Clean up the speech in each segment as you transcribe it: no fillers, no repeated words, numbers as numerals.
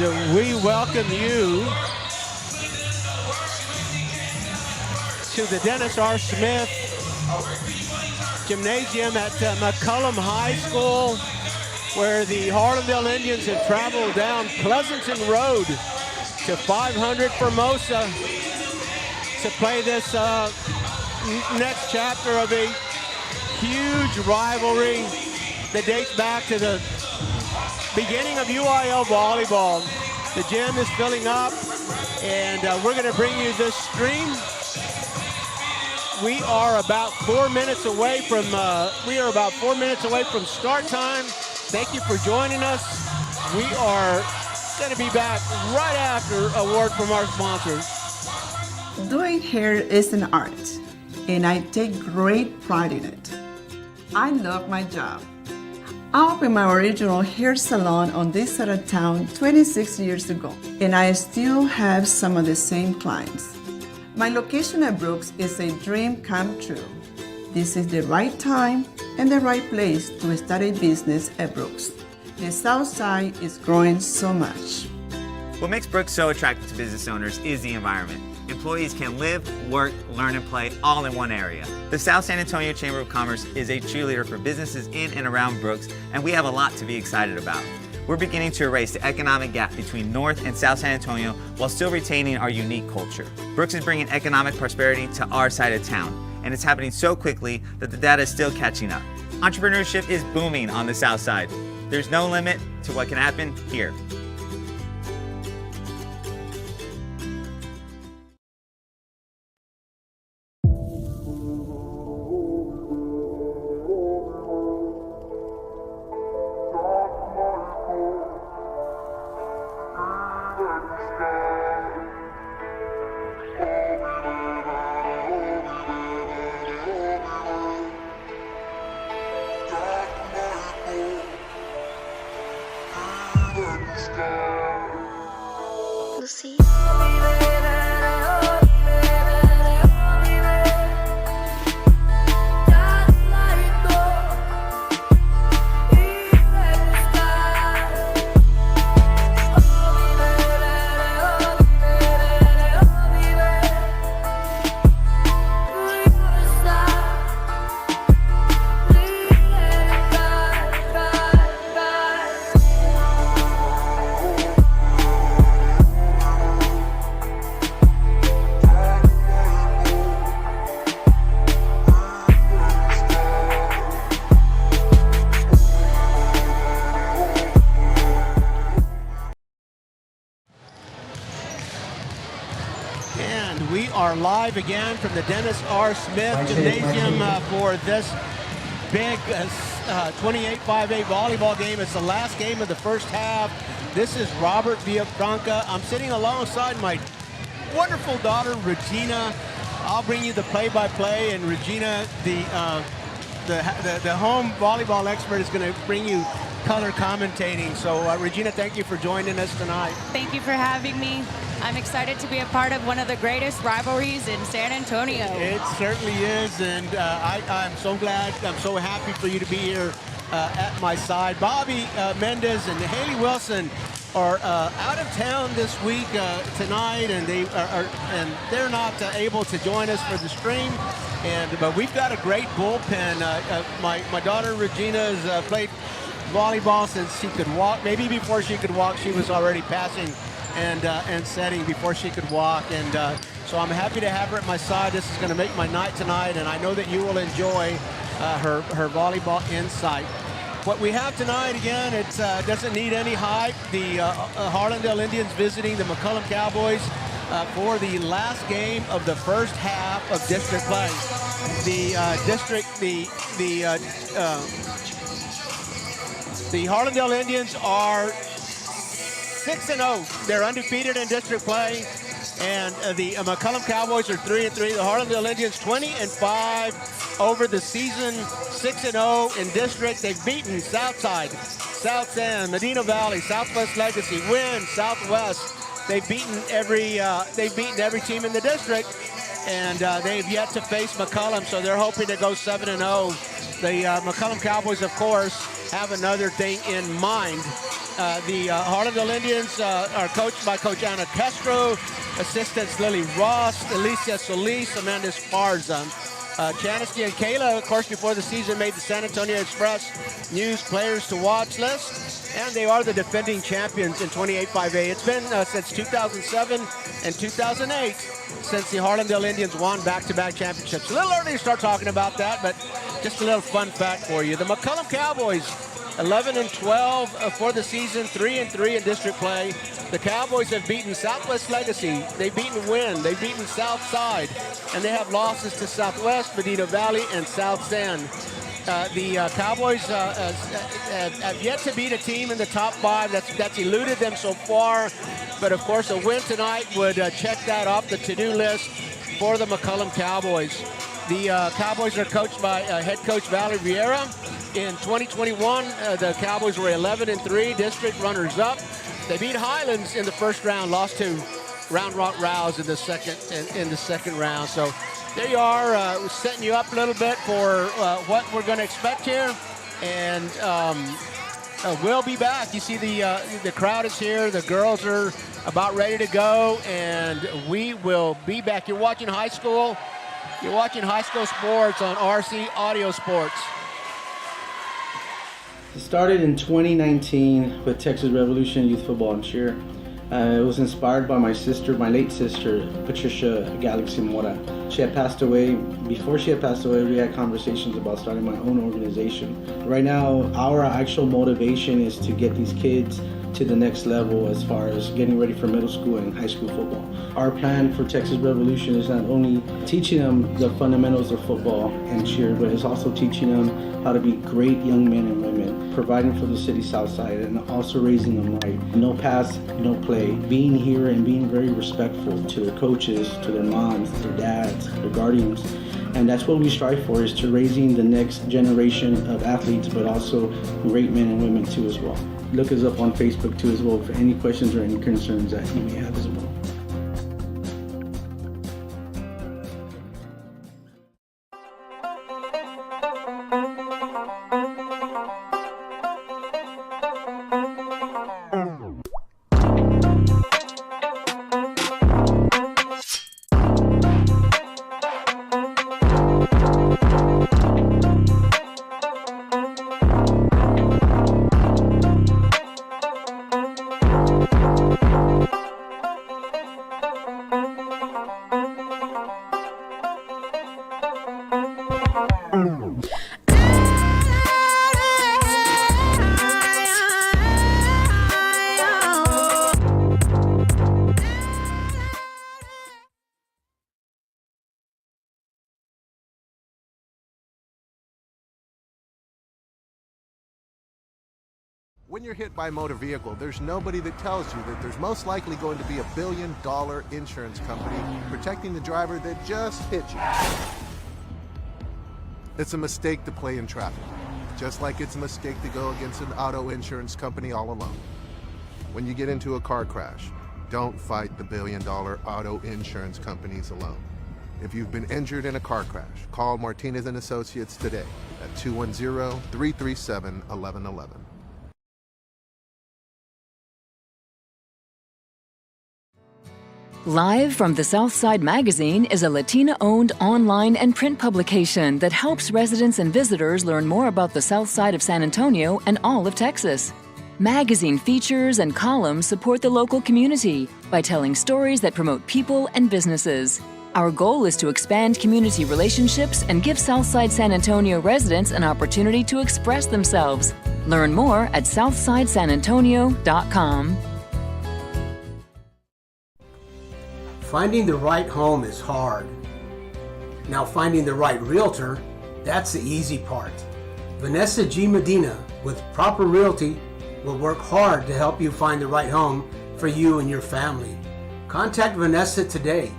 we welcome you to the Dennis R. Smith Gymnasium at McCollum High School, where the Harlandale Indians have traveled down Pleasanton Road to 500 Formosa to play this next chapter of a huge rivalry that dates back to the beginning of UIL volleyball. The gym is filling up, and we're going to bring you this stream. We are about 4 minutes away from start time. Thank you for joining us. We are going to be back right after a word from our sponsors. Doing hair is an art, and I take great pride in it. I love my job. I opened my original hair salon on this side of town 26 years ago, and I still have some of the same clients. My location at Brooks is a dream come true. This is the right time and the right place to start a business at Brooks. The South Side is growing so much. What makes Brooks so attractive to business owners is the environment. Employees can live, work, learn, and play all in one area. The South San Antonio Chamber of Commerce is a cheerleader for businesses in and around Brooks, and we have a lot to be excited about. We're beginning to erase the economic gap between North and South San Antonio while still retaining our unique culture. Brooks is bringing economic prosperity to our side of town, and it's happening so quickly that the data is still catching up. Entrepreneurship is booming on the South Side. There's no limit to what can happen here. Lucy. And we are live again from the Dennis R. Smith Gymnasium for this big 28-5A volleyball game. It's the last game of the first half. This is Robert Villafranca. I'm sitting alongside my wonderful daughter, Regina. I'll bring you the play-by-play, and Regina, the home volleyball expert, is going to bring you color commentating. So Regina, thank you for joining us tonight. Thank you for having me. I'm excited to be a part of one of the greatest rivalries in San Antonio. It certainly is, and I'm so glad, I'm so happy for you to be here at my side. Bobby Mendez and Haley Wilson are out of town this week tonight, and they're not able to join us for the stream. But we've got a great bullpen. My daughter Regina has played volleyball since she could walk. Maybe before she could walk, she was already passing and setting before she could walk. And so I'm happy to have her at my side. This is going to make my night tonight, and I know that you will enjoy her volleyball insight. What we have tonight, again, it doesn't need any hype. The Harlandale Indians visiting the McCollum Cowboys for the last game of the first half of district play. The Harlandale Indians are 6-0. They're undefeated in district play, and the McCollum Cowboys are 3-3. The Harlandale Indians 20-5 over the season, 6-0 in district. They've beaten Southside, South End, Medina Valley, Southwest Legacy, Wynn, Southwest. They've beaten every team in the district, and they've yet to face McCollum, so they're hoping to go 7-0. The McCollum Cowboys, of course, have another thing in mind. The Harlandale Indians are coached by Coach Ana Castro, assistants Lily Ross, Alicia Solis, Amanda Esparza. Chanisky and Kayla, of course, before the season made the San Antonio Express News Players to Watch list, and they are the defending champions in 28-5A. It's been since 2007 and 2008 since the Harlandale Indians won back-to-back championships. A little early to start talking about that, but just a little fun fact for you. The McCollum Cowboys, 11-12 for the season, 3-3 in district play. The Cowboys have beaten Southwest Legacy, they've beaten Wynn, they've beaten Southside, and they have losses to Southwest, Medina Valley, and South San. The Cowboys have yet to beat a team in the top 5. That's eluded them so far. But of course, a win tonight would check that off the to-do list for the McCollum Cowboys. The Cowboys are coached by head coach Valerie Vieira. In 2021, the Cowboys were 11-3, district runners-up. They beat Highlands in the first round, lost to Round Rock Rouse in the second round. So there you are, setting you up a little bit for what we're going to expect here, and we'll be back. You see the crowd is here, the girls are about ready to go, and we will be back. You're watching high school sports on RC Audio Sports. It started in 2019 with Texas Revolution Youth Football and Cheer. It was inspired by my sister, my late sister, Patricia Galaxy Mora. She had passed away. Before she had passed away, we had conversations about starting my own organization. Right now, our actual motivation is to get these kids to the next level as far as getting ready for middle school and high school football. Our plan for Texas Revolution is not only teaching them the fundamentals of football and cheer, but it's also teaching them how to be great young men and women, providing for the city south side, and also raising them right. No pass, no play. Being here and being very respectful to their coaches, to their moms, their dads, their guardians. And that's what we strive for, is to raising the next generation of athletes, but also great men and women too as well. Look us up on Facebook too as well for any questions or any concerns that you may have as well. When you're hit by a motor vehicle, there's nobody that tells you that there's most likely going to be a billion-dollar insurance company protecting the driver that just hit you. It's a mistake to play in traffic, just like it's a mistake to go against an auto insurance company all alone. When you get into a car crash, don't fight the billion-dollar auto insurance companies alone. If you've been injured in a car crash, call Martinez & Associates today at 210-337-1111. Live from the Southside Magazine is a Latina-owned online and print publication that helps residents and visitors learn more about the South Side of San Antonio and all of Texas. Magazine features and columns support the local community by telling stories that promote people and businesses. Our goal is to expand community relationships and give Southside San Antonio residents an opportunity to express themselves. Learn more at southsidesanantonio.com. Finding the right home is hard. Now finding the right realtor, that's the easy part. Vanessa G. Medina with Proper Realty will work hard to help you find the right home for you and your family. Contact Vanessa today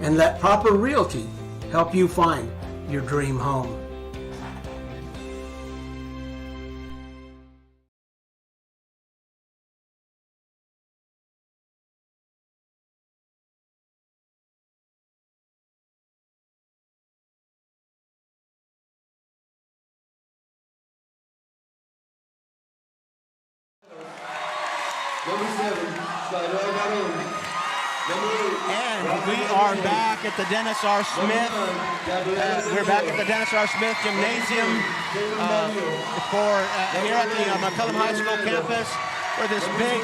and let Proper Realty help you find your dream home. And we are back at the Dennis R. Smith. We're back at the Dennis R. Smith Gymnasium here at the McCollum High School campus for this big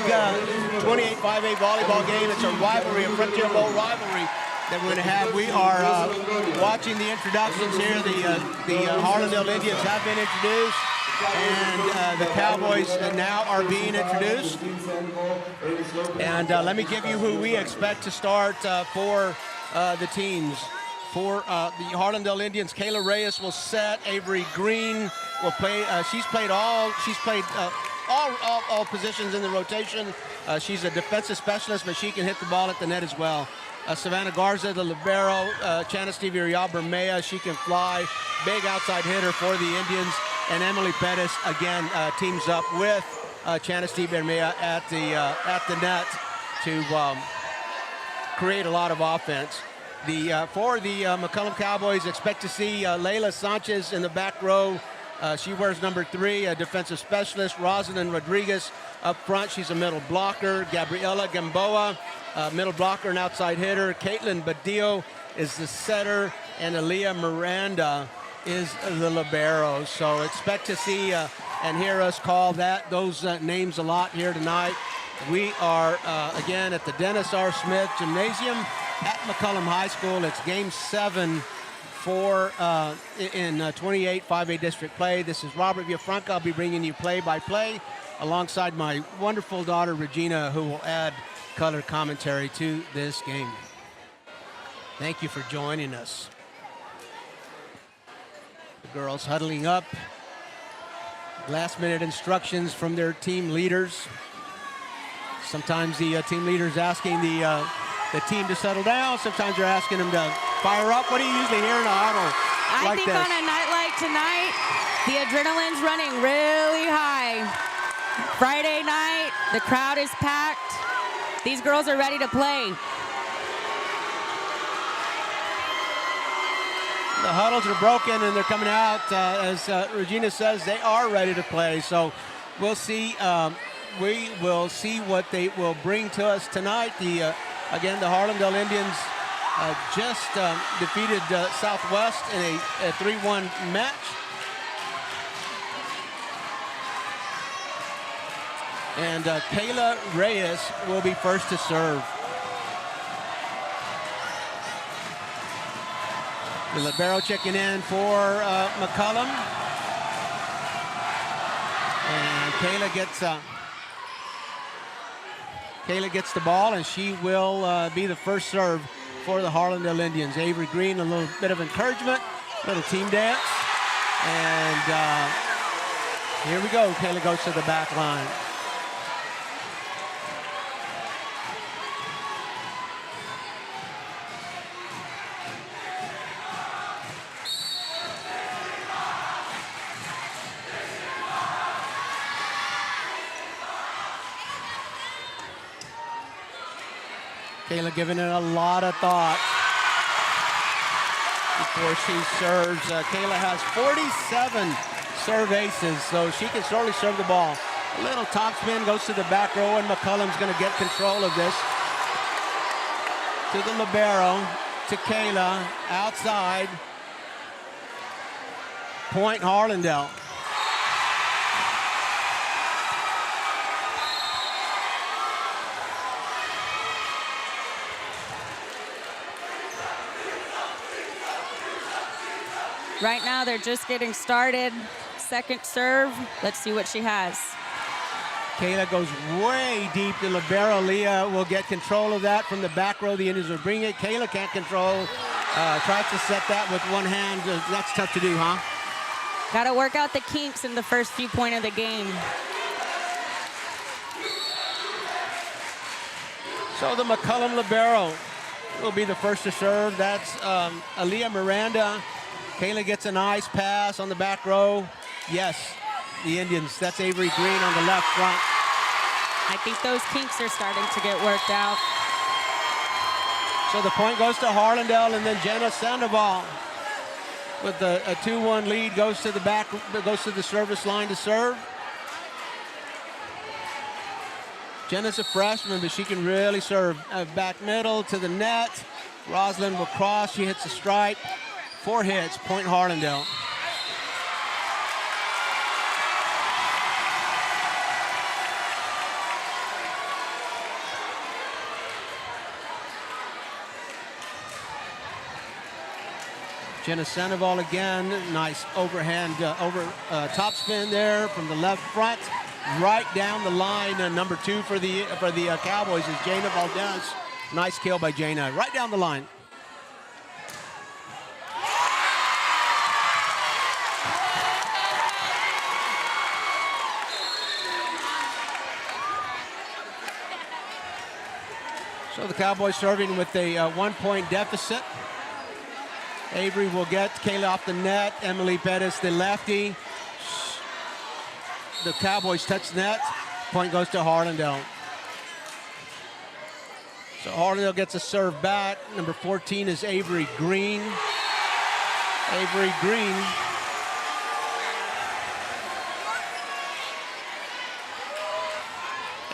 28 5A volleyball game. It's a rivalry, a Frontier Bowl rivalry that we're going to have. We are watching the introductions here. The Harlandale Indians have been introduced, and the Cowboys now are being introduced. And let me give you who we expect to start for the teams. For the Harlandale Indians, Kayla Reyes will set. Avery Green will play. She's played all positions in the rotation. She's a defensive specialist, but she can hit the ball at the net as well. Savannah Garza, the libero. Chana Stevie-Bermea, she can fly. Big outside hitter for the Indians. And Emily Pettis, again, teams up with Chana Stevie-Bermea at the net to create a lot of offense. For the McCollum Cowboys, expect to see Layla Sanchez in the back row. She wears number 3, a defensive specialist. Rosalind Rodriguez up front. She's a middle blocker. Gabriela Gamboa, middle blocker and outside hitter. Caitlin Badillo is the setter. And Aaliyah Miranda is the libero. So expect to see and hear us call those names a lot here tonight. We are, again, at the Dennis R. Smith Gymnasium at McCollum High School. It's Game 7 in 28 5A district play. This is Robert Villafranca. I'll be bringing you play-by-play alongside my wonderful daughter, Regina, who will add color commentary to this game. Thank you for joining us. The girls huddling up. Last-minute instructions from their team leaders. Sometimes the team leaders asking the team to settle down. Sometimes they're asking them to fire up. What do you usually hear in a huddle I think on a night like tonight, the adrenaline's running really high. Friday night, the crowd is packed. These girls are ready to play. The huddles are broken and they're coming out. As Regina says, they are ready to play. So we'll see. We will see what they will bring to us tonight. Again, the Harlandale Indians just defeated Southwest in a 3-1 match. And Kayla Reyes will be first to serve. The libero checking in for McCollum. And Kayla gets the ball, and she will be the first serve for the Harlandale Indians. Avery Green, a little bit of encouragement, little team dance. And here we go. Kayla goes to the back line. Kayla giving it a lot of thought before she serves. Kayla has 47 serve aces, so she can certainly serve the ball. A little topspin goes to the back row, and McCollum's going to get control of this. To the libero, to Kayla, outside. Point Harlandale. Right now, they're just getting started. Second serve. Let's see what she has. Kayla goes way deep. The libero, Leah, will get control of that from the back row. The Indians will bring it. Kayla can't control. Tries to set that with one hand. That's tough to do, huh? Got to work out the kinks in the first few points of the game. So the McCollum libero will be the first to serve. That's Aaliyah Miranda. Kayla gets a nice pass on the back row. Yes, the Indians. That's Avery Green on the left front. I think those kinks are starting to get worked out. So the point goes to Harlandale, and then Jenna Sandoval with a 2-1 lead goes to the service line to serve. Jenna's a freshman, but she can really serve. Back middle to the net. Rosalind will cross. She hits the stripe. 4 hits, point Harlandale. Jenna Sandoval again, nice overhand, top spin there from the left front, right down the line. Number 2 for the Cowboys is Jana Valdez. Nice kill by Jana, right down the line. So the Cowboys serving with a 1-point deficit. Avery will get Kayla off the net. Emily Pettis, the lefty. The Cowboys touch net. Point goes to Harlandale. So Harlandale gets a serve back. Number 14 is Avery Green. Avery Green.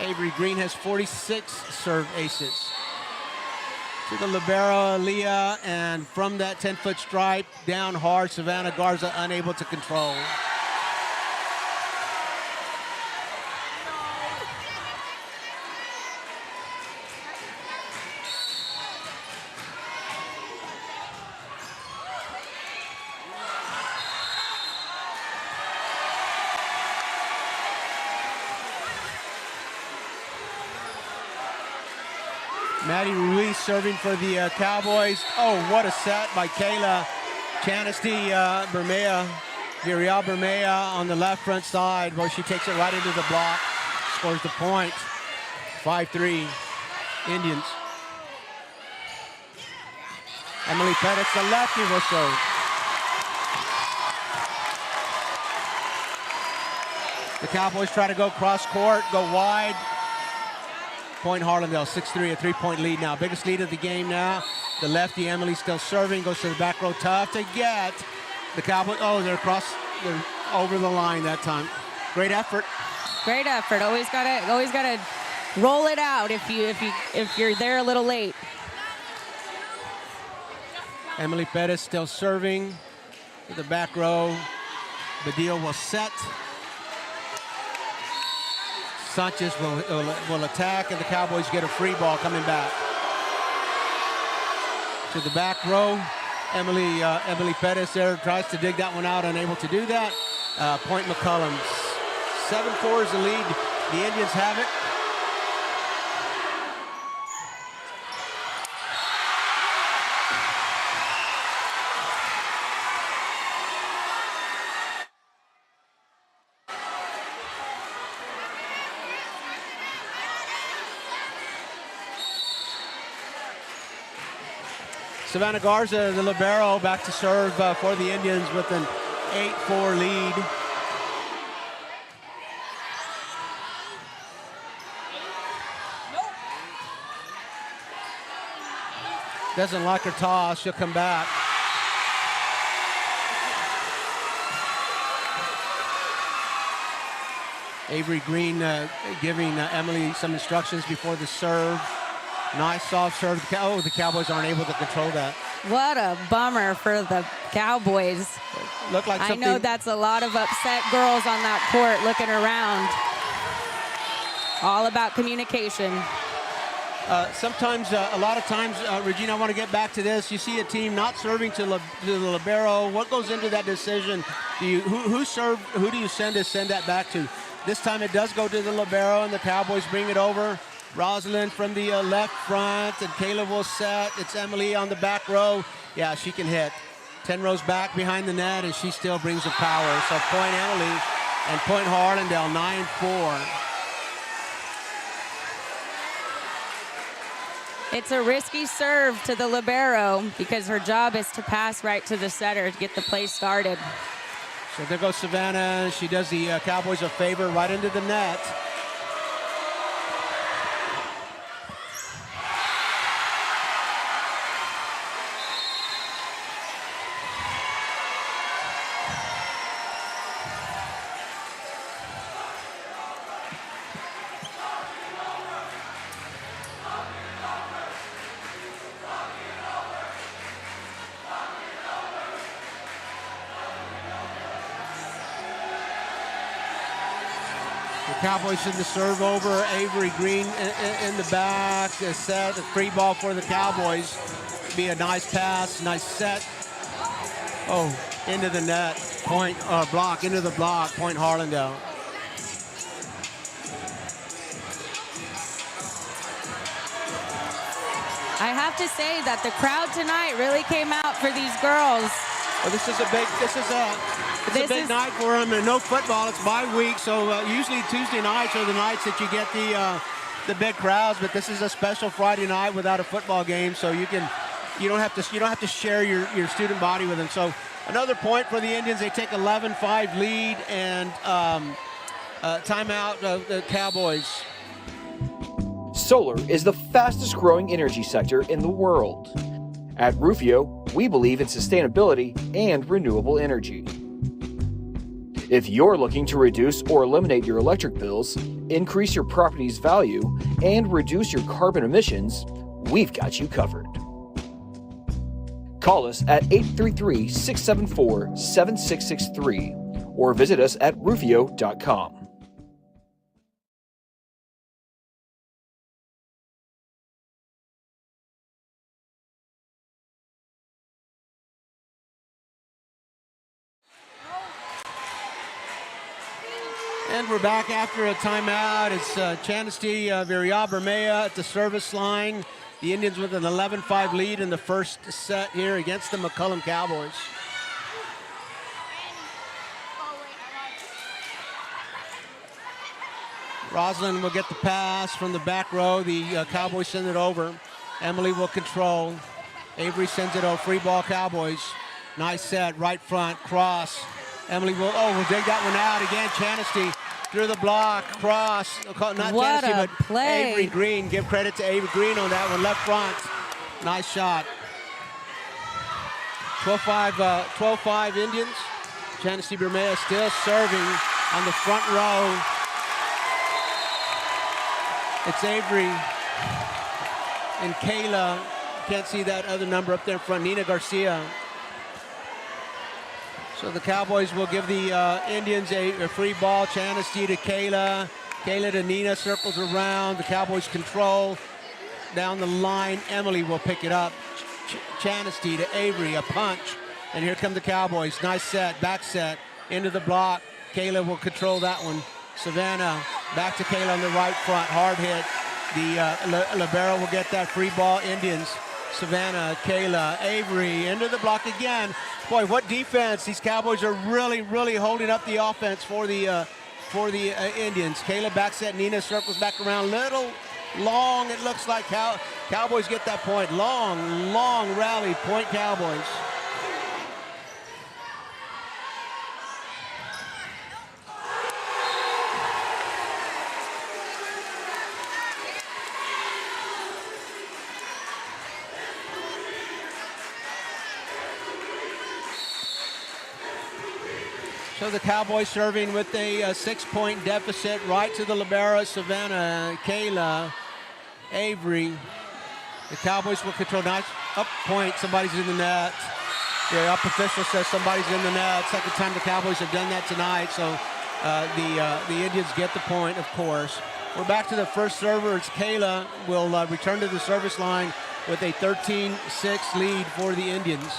Avery Green has 46 serve aces. To the libero, Leah, and from that 10-foot stripe, down hard, Savannah Garza unable to control. Maddie Ruiz serving for the Cowboys. Oh, what a set by Kayla. Chanasty Bermea, Virial Bermea on the left front side, where she takes it right into the block, scores the point. 5-3, Indians. Emily Pettis, the lefty, will serve. The Cowboys try to go cross court, go wide. Point Harlandale, 6-3, a 3-point lead now. Biggest lead of the game now. The lefty, Emily, still serving, goes to the back row, tough to get. The Cowboys, they're over the line that time. Great effort. Great effort. Always gotta roll it out if you're there a little late. Emily Pettis still serving to the back row. Badil will set. Sanchez will attack, and the Cowboys get a free ball coming back. To the back row, Emily Pettis there tries to dig that one out, unable to do that. Point McCollum. 7-4 is the lead. The Indians have it. Savannah Garza, the libero, back to serve for the Indians with an 8-4 lead. Doesn't like her toss, she'll come back. Avery Green giving Emily some instructions before the serve. Nice soft serve. Oh, the Cowboys aren't able to control that. What a bummer for the Cowboys. Looked like something. I know that's a lot of upset girls on that court looking around. All about communication. Sometimes, a lot of times, Regina, I want to get back to this. You see a team not serving to the libero. What goes into that decision? Who do you send that back to? This time it does go to the libero, and the Cowboys bring it over. Rosalind from the left front, and Kayla will set. It's Emily on the back row. Yeah, she can hit. 10 rows back behind the net, and she still brings the power. So point Emily and point Harlandale, 9-4. It's a risky serve to the libero because her job is to pass right to the setter to get the play started. So there goes Savannah. She does the Cowboys a favor right into the net. Cowboys in the serve over. Avery Green in the back. A set, a free ball for the Cowboys. Be a nice pass, nice set. Oh, into the net. Point, block, into the block. Point Harlandale. I have to say that the crowd tonight really came out for these girls. Well, this is a big night for them, and no football. It's bye week, so usually Tuesday nights are the nights that you get the big crowds. But this is a special Friday night without a football game, so you don't have to share your student body with them. So another point for the Indians. They take 11-5 lead, and timeout the Cowboys. Solar is the fastest growing energy sector in the world. At Rufio, we believe in sustainability and renewable energy. If you're looking to reduce or eliminate your electric bills, increase your property's value, and reduce your carbon emissions, we've got you covered. Call us at 833-674-7663 or visit us at rufio.com. And we're back after a timeout. It's Chanasty Viriabermea at the service line. The Indians with an 11-5 lead in the first set here against the McCollum Cowboys. Roslyn will get the pass from the back row. The Cowboys send it over. Emily will control. Avery sends it over. Free ball Cowboys. Nice set, right front, cross. Emily will dig that one out again. Chanasty through the block, cross. Not what Chanasty, a but play. Avery Green. Give credit to Avery Green on that one. Left front. Nice shot. 12-5 Indians. Chanasty Bermea still serving on the front row. It's Avery and Kayla. Can't see that other number up there in front. Nina Garcia. So the Cowboys will give the Indians a free ball. Chanasty to Kayla. Kayla to Nina, circles around. The Cowboys control down the line. Emily will pick it up. Chanasty to Avery, a punch. And here come the Cowboys. Nice set, back set, into the block. Kayla will control that one. Savannah, back to Kayla on the right front. Hard hit. The libero will get that free ball. Indians. Savannah, Kayla, Avery, into the block again. Boy, what defense. These Cowboys are really, really holding up the offense for the Indians. Kayla back set, Nina circles back around. Little long, it looks like Cowboys get that point. Long, long rally, point Cowboys. So the Cowboys serving with a 6-point deficit right to the libero. Savannah, Kayla, Avery. The Cowboys will control. Nice up point. Somebody's in the net. The up official says somebody's in the net. Second time the Cowboys have done that tonight. So the Indians get the point, of course. We're back to the first server. It's Kayla will return to the service line with a 13-6 lead for the Indians.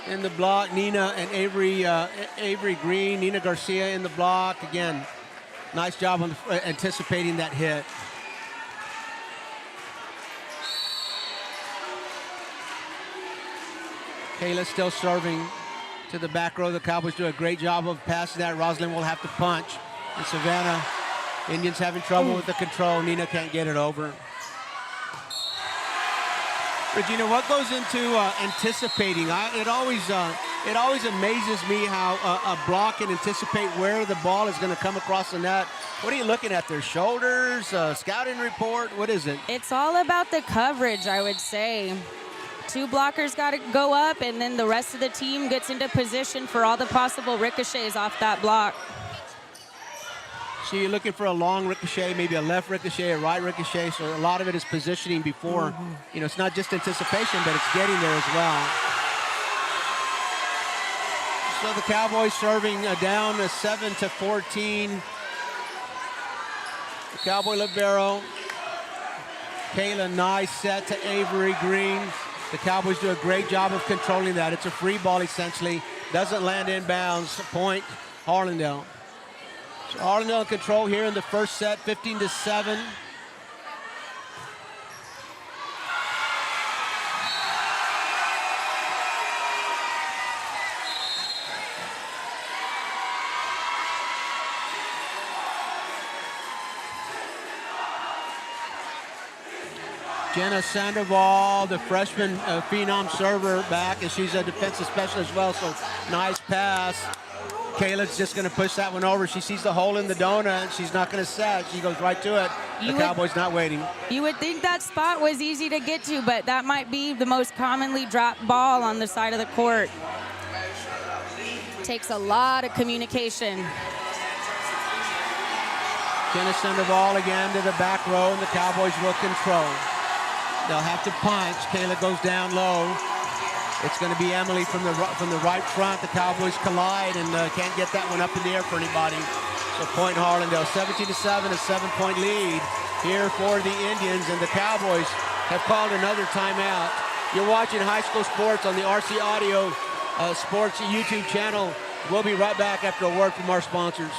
In the block, Nina and Avery Green, Nina Garcia in the block. Again, nice job on anticipating that hit. Kayla still serving to the back row. The Cowboys do a great job of passing that. Roslyn will have to punch. And Savannah, Indians having trouble with the control. Nina can't get it over. Regina, what goes into anticipating? It always amazes me how a block can anticipate where the ball is going to come across the net. What are you looking at there? Shoulders, scouting report? What is it? It's all about the coverage, I would say. Two blockers got to go up, and then the rest of the team gets into position for all the possible ricochets off that block. So you're looking for a long ricochet, maybe a left ricochet, a right ricochet. So a lot of it is positioning before. You know, it's not just anticipation, but it's getting there as well. So the Cowboys serving down 7-14. The Cowboy libero. Kayla, nice set to Avery Green. The Cowboys do a great job of controlling that. It's a free ball essentially. Doesn't land inbounds. Point Harlandale. So Harlandale in control here in the first set, 15-7. Jenna Sandoval, the freshman phenom server back, and she's a defensive specialist as well, so nice pass. Kayla's just going to push that one over. She sees the hole in the donut. She's not going to set. She goes right to it. The Cowboys not waiting. You would think that spot was easy to get to, but that might be the most commonly dropped ball on the side of the court. Takes a lot of communication. Jenna Sandoval again to the back row, and the Cowboys will control. They'll have to punch. Kayla goes down low. It's going to be Emily from the right front. The Cowboys collide and can't get that one up in the air for anybody. So point Harlandale, 17-7, a 7-point lead here for the Indians, and the Cowboys have called another timeout. You're watching high school sports on the RC Audio Sports YouTube channel. We'll be right back after a word from our sponsors.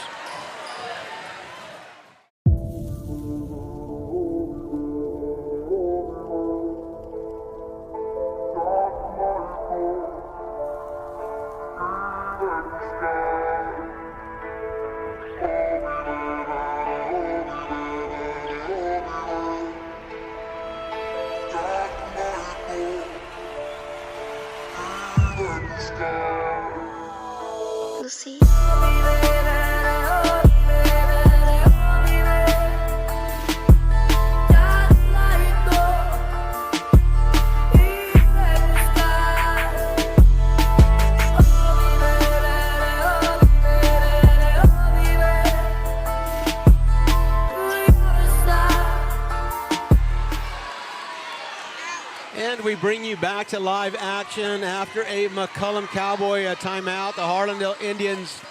We bring you back to live action after a McCollum Cowboy timeout. The Harlandale Indians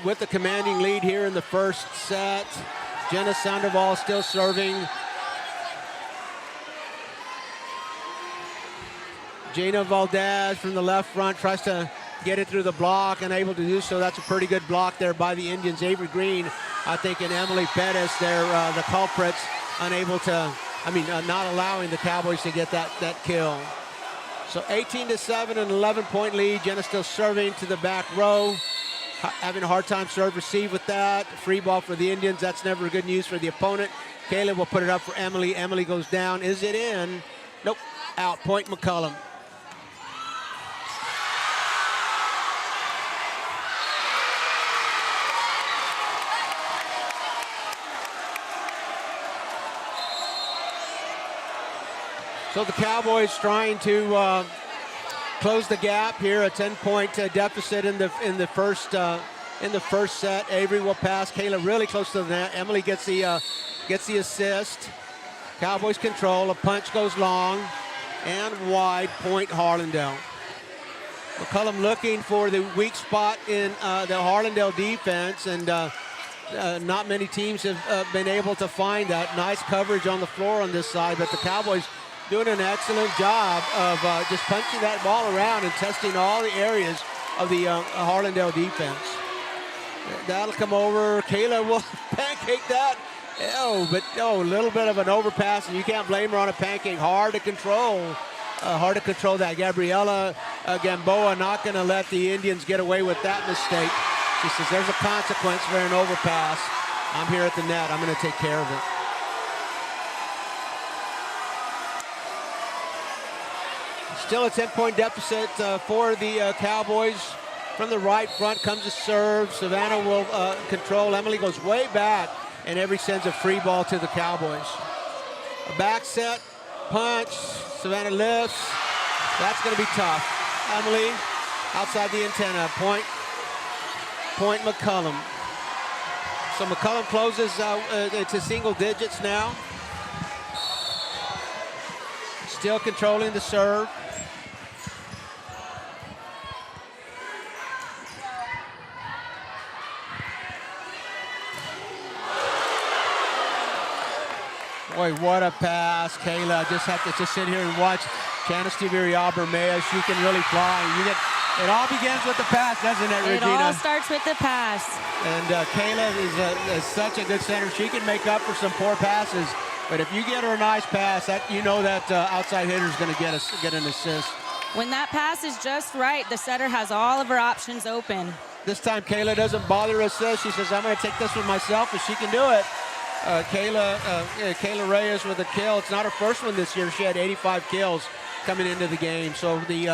with the commanding lead here in the first set. Jenna Sandoval still serving. Gina Valdez from the left front tries to get it through the block, and able to do so. That's a pretty good block there by the Indians. Avery Green, I think, and Emily Pettis, they're the culprits, unable to, not allowing the Cowboys to get that kill. So 18-7, an 11-point lead. Jenna still serving to the back row. Having a hard time serve receive with that. Free ball for the Indians. That's never good news for the opponent. Kayla will put it up for Emily. Emily goes down. Is it in? Nope. Out. Point McCollum. So the Cowboys trying to close the gap here. A 10-point deficit in the first set. Avery will pass. Kayla really close to the net. Emily gets the assist. Cowboys control. A punch goes long and wide. Point Harlandale. McCollum looking for the weak spot in the Harlandale defense, and not many teams have been able to find that. Nice coverage on the floor on this side, but the Cowboys doing an excellent job of just punching that ball around and testing all the areas of the Harlandale defense. That'll come over. Kayla will pancake that. A little bit of an overpass, and you can't blame her on a pancake. Hard to control that. Gabriella Gamboa not going to let the Indians get away with that mistake. She says there's a consequence for an overpass. I'm here at the net. I'm going to take care of it. Still a 10-point deficit for the Cowboys. From the right front comes a serve. Savannah will control. Emily goes way back, and Avery sends a free ball to the Cowboys. A back set, punch. Savannah lifts. That's going to be tough. Emily outside the antenna. Point McCollum. So McCollum closes to single digits now. Still controlling the serve. Boy, what a pass, Kayla. Just have to sit here and watch Chanasty Viriabermea. She can really fly. It all begins with the pass, doesn't it, Regina? It all starts with the pass. And Kayla is such a good center. She can make up for some poor passes. But if you get her a nice pass, you know that outside hitter is going to get an assist. When that pass is just right, the setter has all of her options open. This time, Kayla doesn't bother assist. She says, I'm going to take this one myself, if she can do it. Kayla Reyes with a kill. It's not her first one this year. She had 85 kills coming into the game. So the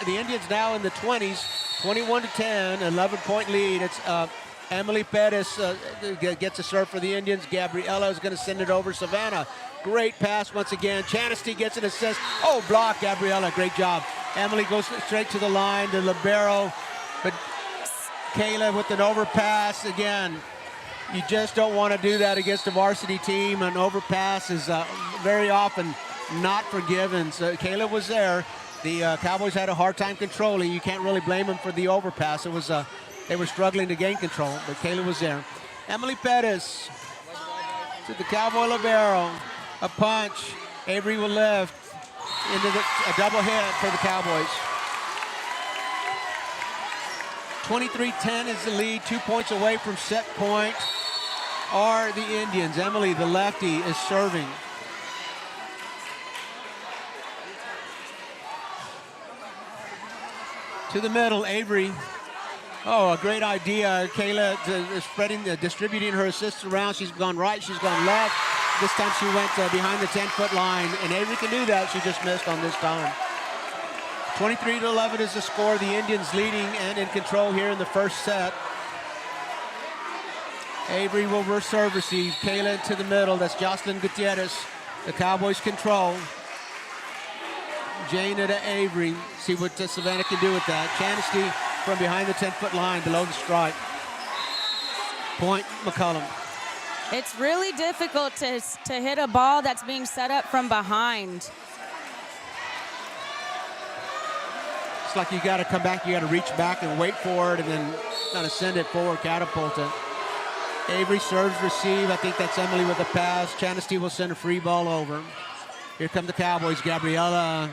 Indians now in the 20s, 21-10, 11-point lead. It's Emily Pettis gets a serve for the Indians. Gabriella is going to send it over. Savannah, great pass once again. Chanasty gets an assist. Oh, block, Gabriella, great job. Emily goes straight to the line, the libero. But Kayla with an overpass again. You just don't want to do that against a varsity team. An overpass is very often not forgiven. So Kayla was there. The Cowboys had a hard time controlling. You can't really blame them for the overpass. It was they were struggling to gain control, but Kayla was there. Emily Pettis to the Cowboy libero. A punch. Avery will lift into a double hit for the Cowboys. 23-10 is the lead. 2 points away from set point are the Indians. Emily, the lefty, is serving. To the middle, Avery. Oh, a great idea. Kayla is distributing her assists around. She's gone right, she's gone left. This time she went behind the 10-foot line, and Avery can do that. She just missed on this time. 23-11 is the score. The Indians leading and in control here in the first set. Avery will serve receive. Kayla to the middle. That's Jocelyn Gutierrez. The Cowboys control. Jana to Avery. See what Savannah can do with that. Chanasty from behind the 10-foot line below the stripe. Point McCollum. It's really difficult to hit a ball that's being set up from behind. It's like you got to come back, you got to reach back and wait for it and then kind of send it forward, catapult it. Avery serves receive. I think that's Emily with a pass. Chanasty will send a free ball over. Here come the Cowboys. Gabriella.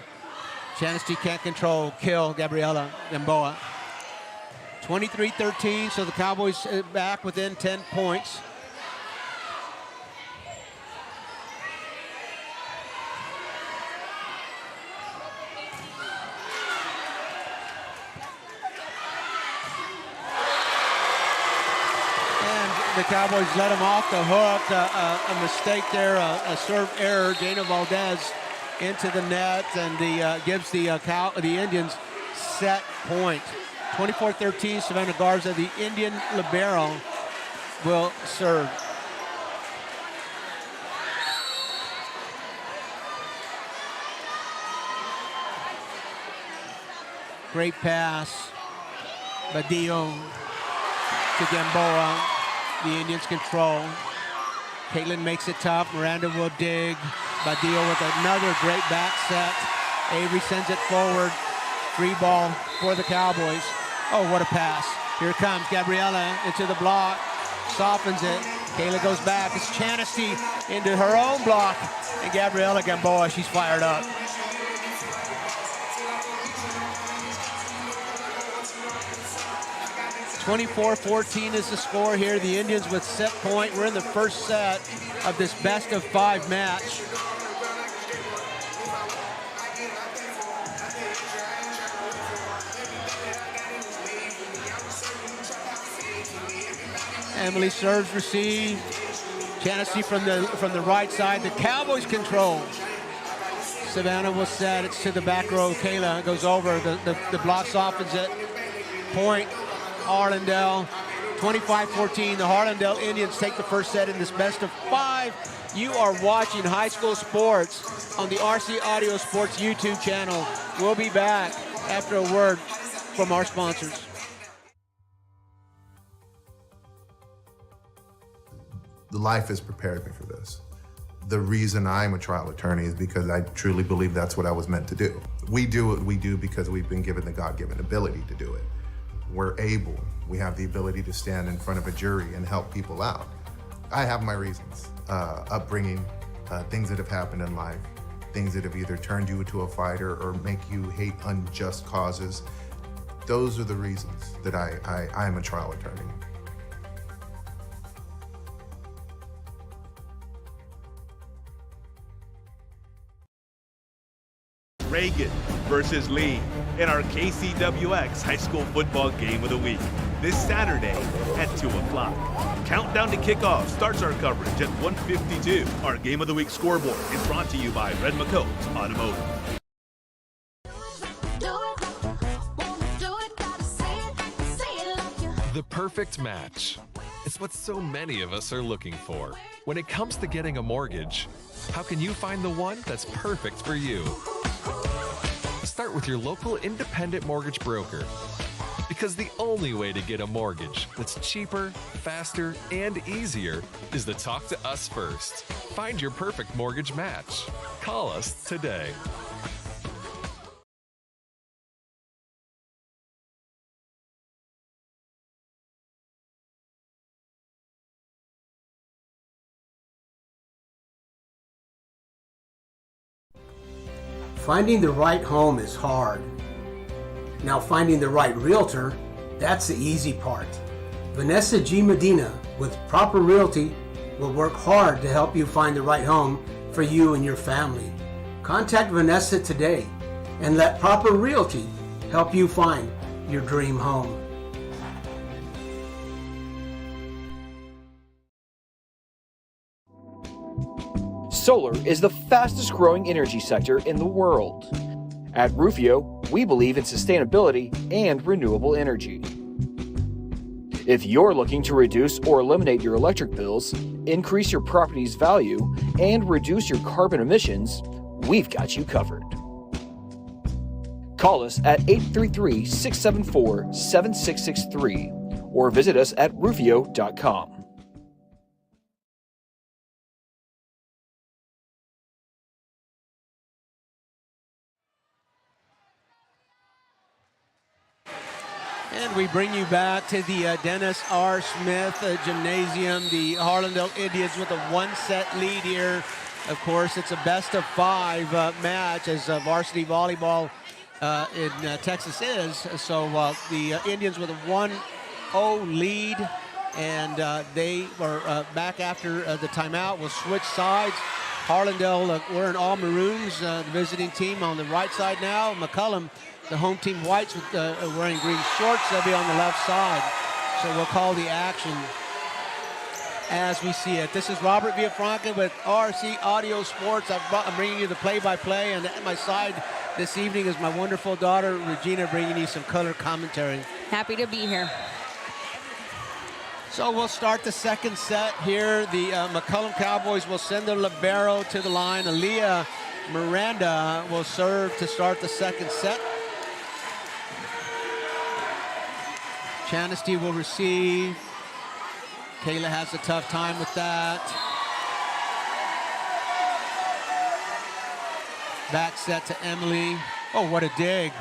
Chanasty can't control. Kill Gabriella Gamboa. 23-13, so the Cowboys back within 10 points. The Cowboys let him off the hook. A mistake there, a serve error. Dana Valdez into the net, and gives the Indians set point. 24-13, Savannah Garza, the Indian libero, will serve. Great pass. Badillo to Gamboa. The Indians control. Caitlin makes it tough. Miranda will dig. Badillo with another great back set. Avery sends it forward. Free ball for the Cowboys. Oh, what a pass. Here it comes. Gabriella into the block. Softens it. Kayla goes back. It's Chanasty into her own block. And Gabriella Gamboa, she's fired up. (24-14) is the score here. The Indians with set point. We're in the first set of this best-of-5 match. Emily serves, receive. Chanasty from the right side. The Cowboys control. Savannah will set. It's to the back row. Kayla goes over. The block softens it. Point. Harlandale, 25-14. The Harlandale Indians take the first set in this best-of-5. You are watching high school sports on the RC Audio Sports YouTube channel. We'll be back after a word from our sponsors. life has prepared me for this. The reason I'm a trial attorney is because I truly believe that's what I was meant to do. We do what we do because we've been given the God-given ability to do it. We have the ability to stand in front of a jury and help people out. I have my reasons, upbringing, things that have happened in life, things that have either turned you into a fighter or make you hate unjust causes. Those are the reasons that I am a trial attorney. Reagan versus Lee in our KCWX High School Football Game of the Week this Saturday at 2 o'clock. Countdown to kickoff starts our coverage at 1:52. Our Game of the Week scoreboard is brought to you by Red McCollum Automotive. The perfect match. It's what so many of us are looking for. When it comes to getting a mortgage, how can you find the one that's perfect for you? Start with your local independent mortgage broker. Because the only way to get a mortgage that's cheaper, faster, and easier is to talk to us first. Find your perfect mortgage match. Call us today. Finding the right home is hard. Now finding the right realtor, that's the easy part. Vanessa G. Medina with Proper Realty will work hard to help you find the right home for you and your family. Contact Vanessa today and let Proper Realty help you find your dream home. Solar is the fastest growing energy sector in the world. At Rufio, we believe in sustainability and renewable energy. If you're looking to reduce or eliminate your electric bills, increase your property's value, and reduce your carbon emissions, we've got you covered. Call us at 833-674-7663 or visit us at rufio.com. And we bring you back to the Dennis R. Smith Gymnasium, the Harlandale Indians with a one-set lead here. Of course, it's a best-of-5 match as varsity volleyball in Texas is. So the Indians with a 1-0 lead, and they are back after the timeout. We'll switch sides. Harlandale wearing all maroons, the visiting team on the right side now. McCollum, the home team whites with wearing green shorts. They'll be on the left side. So we'll call the action as we see it. This is Robert Villafranca with RC Audio Sports. I'm bringing you the play-by-play, and at my side this evening is my wonderful daughter, Regina, bringing you some color commentary. Happy to be here. So we'll start the second set here. The McCollum Cowboys will send their libero to the line. Aaliyah Miranda will serve to start the second set. Chanasty will receive. Kayla has a tough time with that. Back set to Emily. Oh, what a dig.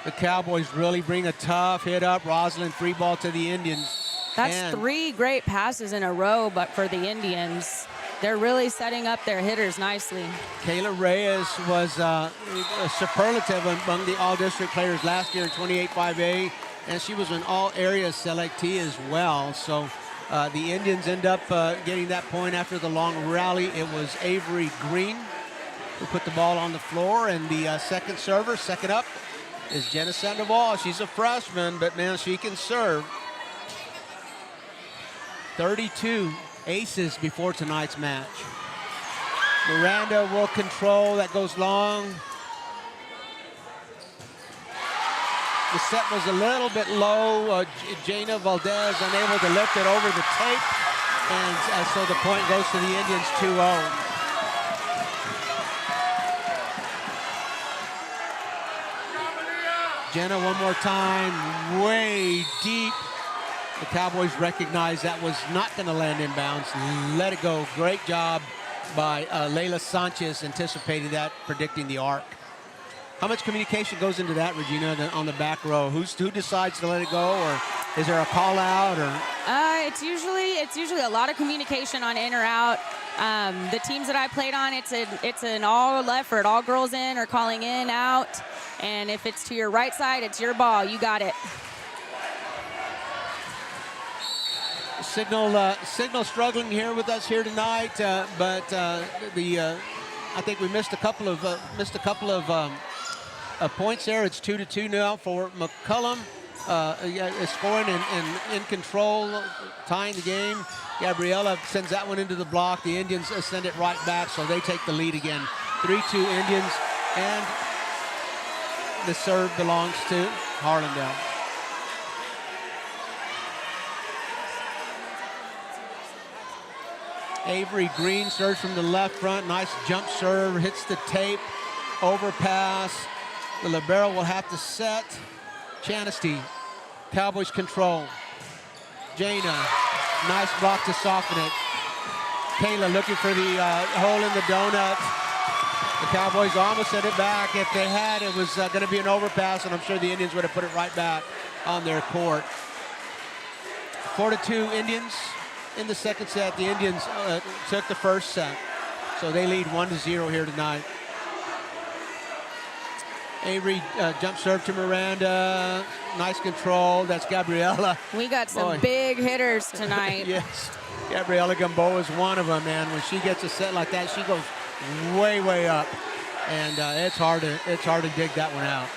The Cowboys really bring a tough hit up. Rosalind, free ball to the Indians. That's 3 great passes in a row, but for the Indians, they're really setting up their hitters nicely. Kayla Reyes was a superlative among the all-district players last year in 28-5A, and she was an all-area selectee as well. So the Indians end up getting that point after the long rally. It was Avery Green who put the ball on the floor, and the second server, second up, is Jenna Sandoval. She's a freshman, but man, she can serve. 32 aces before tonight's match. Miranda will control. That goes long. The set was a little bit low. Jana Valdez unable to lift it over the tape. And so the point goes to the Indians 2-0. Jenna one more time, way deep. The Cowboys recognized that was not going to land inbounds. Let it go. Great job by Layla Sanchez, anticipating that, predicting the arc. How much communication goes into that, Regina, on the back row? Who decides to let it go, or is there a call out? Or it's usually a lot of communication on in or out. The teams that I played on, it's an all effort. All girls in or calling in, out, and if it's to your right side, it's your ball. You got it. Signal struggling here with us here tonight, but I think we missed a couple of points there. It's 2-2 now for McCollum. Is scoring and in control, tying the game. Gabriella sends that one into the block. The Indians send it right back, so they take the lead again. 3-2 Indians, and the serve belongs to Harlandale. Avery Green serves from the left front. Nice jump serve, hits the tape, overpass. The libero will have to set. Chanasty, Cowboys control. Jaina, nice block to soften it. Kayla looking for the hole in the donut. The Cowboys almost sent it back. If they had, it was going to be an overpass, and I'm sure the Indians would have put it right back on their court. 4-2 Indians in the second set. The Indians took the first set, so they lead 1-0 here tonight. Avery jump serve to Miranda. Nice control. That's Gabriella. We got some big hitters tonight. Yes. Gabriella Gamboa is one of them, man. When she gets a set like that, she goes way, way up. And it's hard to dig that one out.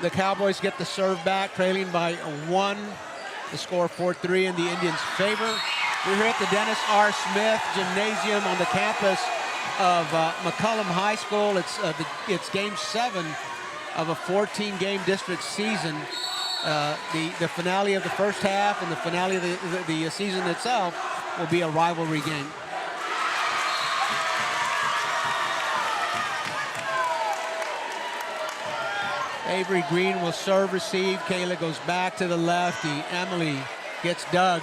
The Cowboys get the serve back, trailing by 1. The score 4-3 in the Indians' favor. We're here at the Dennis R. Smith Gymnasium on the campus of McCollum High School. It's game 7 of a 14-game district season. The finale of the first half and the finale of the season itself will be a rivalry game. Avery Green will serve, receive. Kayla goes back to the lefty. Emily gets dug.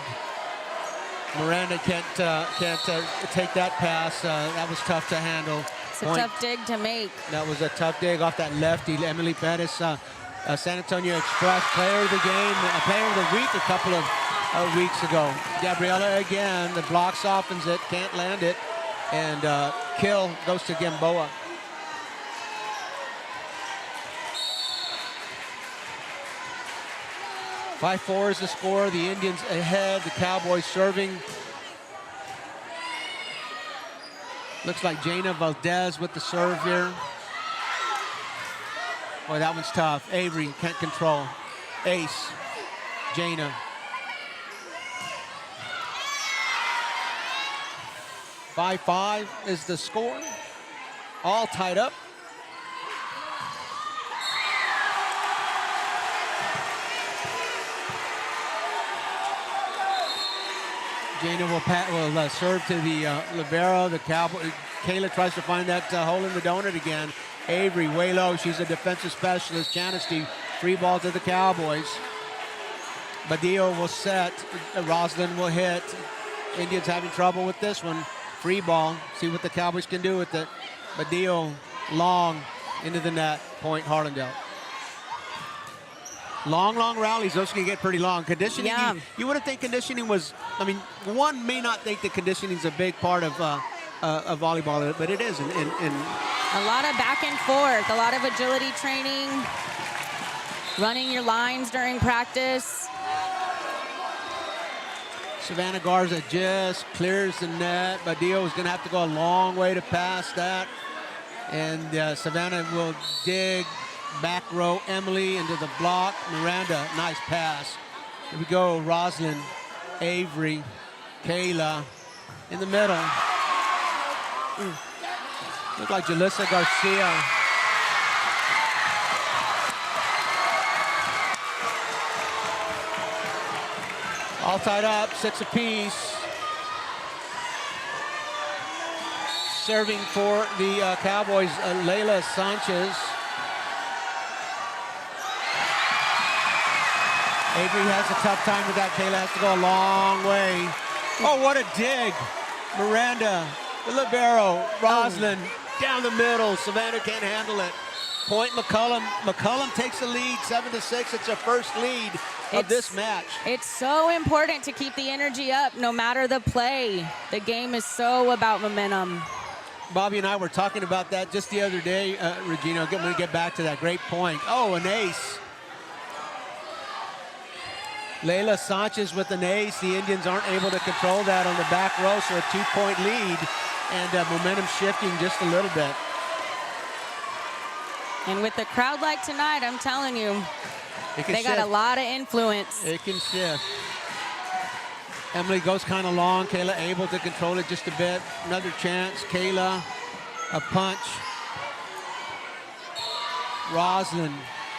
Miranda can't take that pass. That was tough to handle. It's a tough dig to make. That was a tough dig off that lefty. Emily Pettis, San Antonio Express player of the game, player of the week a couple of weeks ago. Gabriella again, the block softens it, can't land it, and kill goes to Gamboa. Five 5-4 is the score. The Indians ahead. The Cowboys serving. Looks like Jaina Valdez with the serve here. Boy, that one's tough. Avery can't control. Ace. Jaina. Five is the score. All tied up. Jaina will serve to the libero. The Cowboy. Kayla tries to find that hole in the donut again. Avery way low. She's a defensive specialist. Chanasty free ball to the Cowboys. Badillo will set. Roslyn will hit. Indians having trouble with this one. Free ball. See what the Cowboys can do with it. Badillo long into the net. Point Harlandale. Long rallies. Those can get pretty long. Conditioning, yeah. You wouldn't think conditioning was, I mean, one may not think that conditioning is a big part of volleyball, but it is. A lot of back and forth, a lot of agility training, running your lines during practice. Savannah Garza just clears the net. Badillo is going to have to go a long way to pass that. And Savannah will dig. Back row, Emily into the block. Miranda, nice pass. Here we go, Roslyn, Avery, Kayla in the middle. Look like Jalissa Garcia. All tied up, 6 apiece. Serving for the Cowboys, Layla Sanchez. Avery has a tough time with that. Kayla has to go a long way. Oh, what a dig. Miranda, the libero, Roslyn, down the middle. Savannah can't handle it. Point McCollum. McCollum takes the lead, 7-6. It's their first lead of this match. It's so important to keep the energy up no matter the play. The game is so about momentum. Bobby and I were talking about that just the other day, Regina. I'm going to get back to that. Great point. Oh, an ace. Layla Sanchez with an ace. The Indians aren't able to control that on the back row, so a 2-point lead, and momentum shifting just a little bit. And with the crowd like tonight, I'm telling you, they got a lot of influence. It can shift. Emily goes kind of long. Kayla able to control it just a bit. Another chance. Kayla, a punch. Roslyn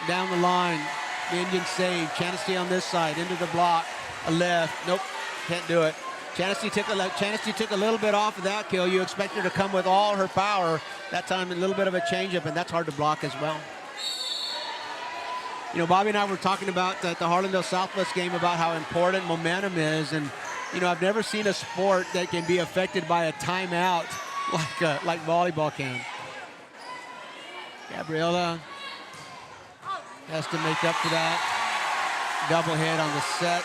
down the line. The Indians save. Chanasty on this side, into the block. A left. Nope, can't do it. Chanasty took a little bit off of that kill. You expect her to come with all her power. That time a little bit of a changeup, and that's hard to block as well. You know, Bobby and I were talking about the Harlandale Southwest game about how important momentum is, and you know, I've never seen a sport that can be affected by a timeout like volleyball can. Gabriella has to make up for that. Double hit on the set.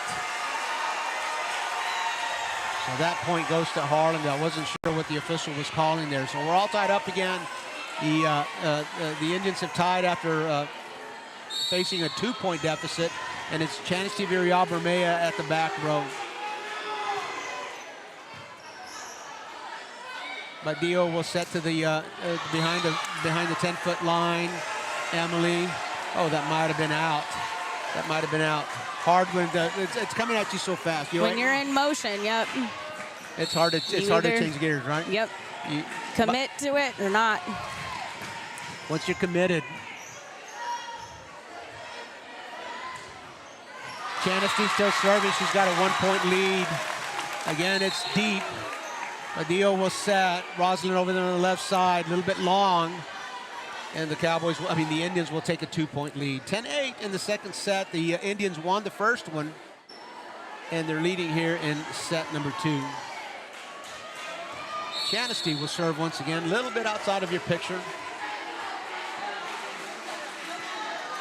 So that point goes to Harlandale. I wasn't sure what the official was calling there. So we're all tied up again. The Indians have tied after facing a 2-point deficit, and it's Chanasty Virial-Bermea at the back row. Badillo will set to the behind the 10-foot line. Emily, oh, that might have been out. That might have been out. Hard when it's coming at you so fast. When you're in motion, yep. It's hard to change gears, right? Yep. Commit to it or not. Once you're committed. Chanasty still serving. She's got a 1-point lead. Again, it's deep. Badillo will set. Roslyn over there on the left side, a little bit long. And the Indians will take a 2-point lead. 10-8 in the second set. The Indians won the first one, and they're leading here in set number 2. Chanasty will serve once again, a little bit outside of your picture.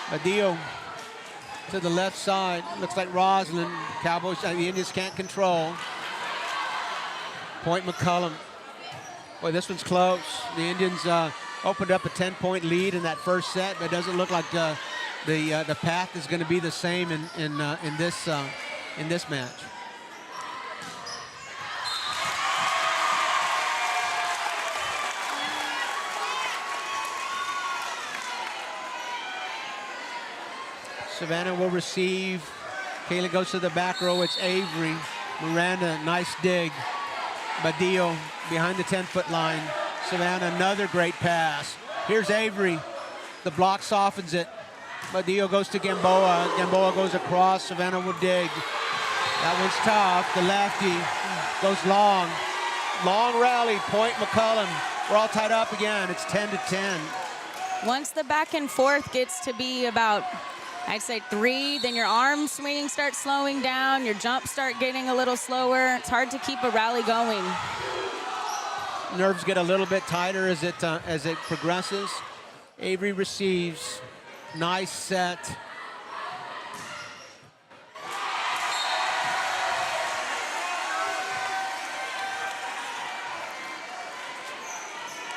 Badillo to the left side. Looks like Roslyn. Cowboys, the Indians can't control. Point McCollum. Boy, this one's close. The Indians opened up a 10-point lead in that first set, but it doesn't look like the path is going to be the same in this match. Savannah will receive. Kayla goes to the back row. It's Avery. Miranda, nice dig. Badillo behind the 10-foot line. Savannah, another great pass. Here's Avery. The block softens it. Badillo goes to Gamboa. Gamboa goes across. Savannah will dig. That one's tough. The lefty goes long. Long rally. Point McCollum. We're all tied up again. It's 10-10. Once the back and forth gets to be about, I'd say 3, then your arm swinging starts slowing down, your jumps start getting a little slower. It's hard to keep a rally going. Nerves get a little bit tighter as it progresses. Avery receives. Nice set.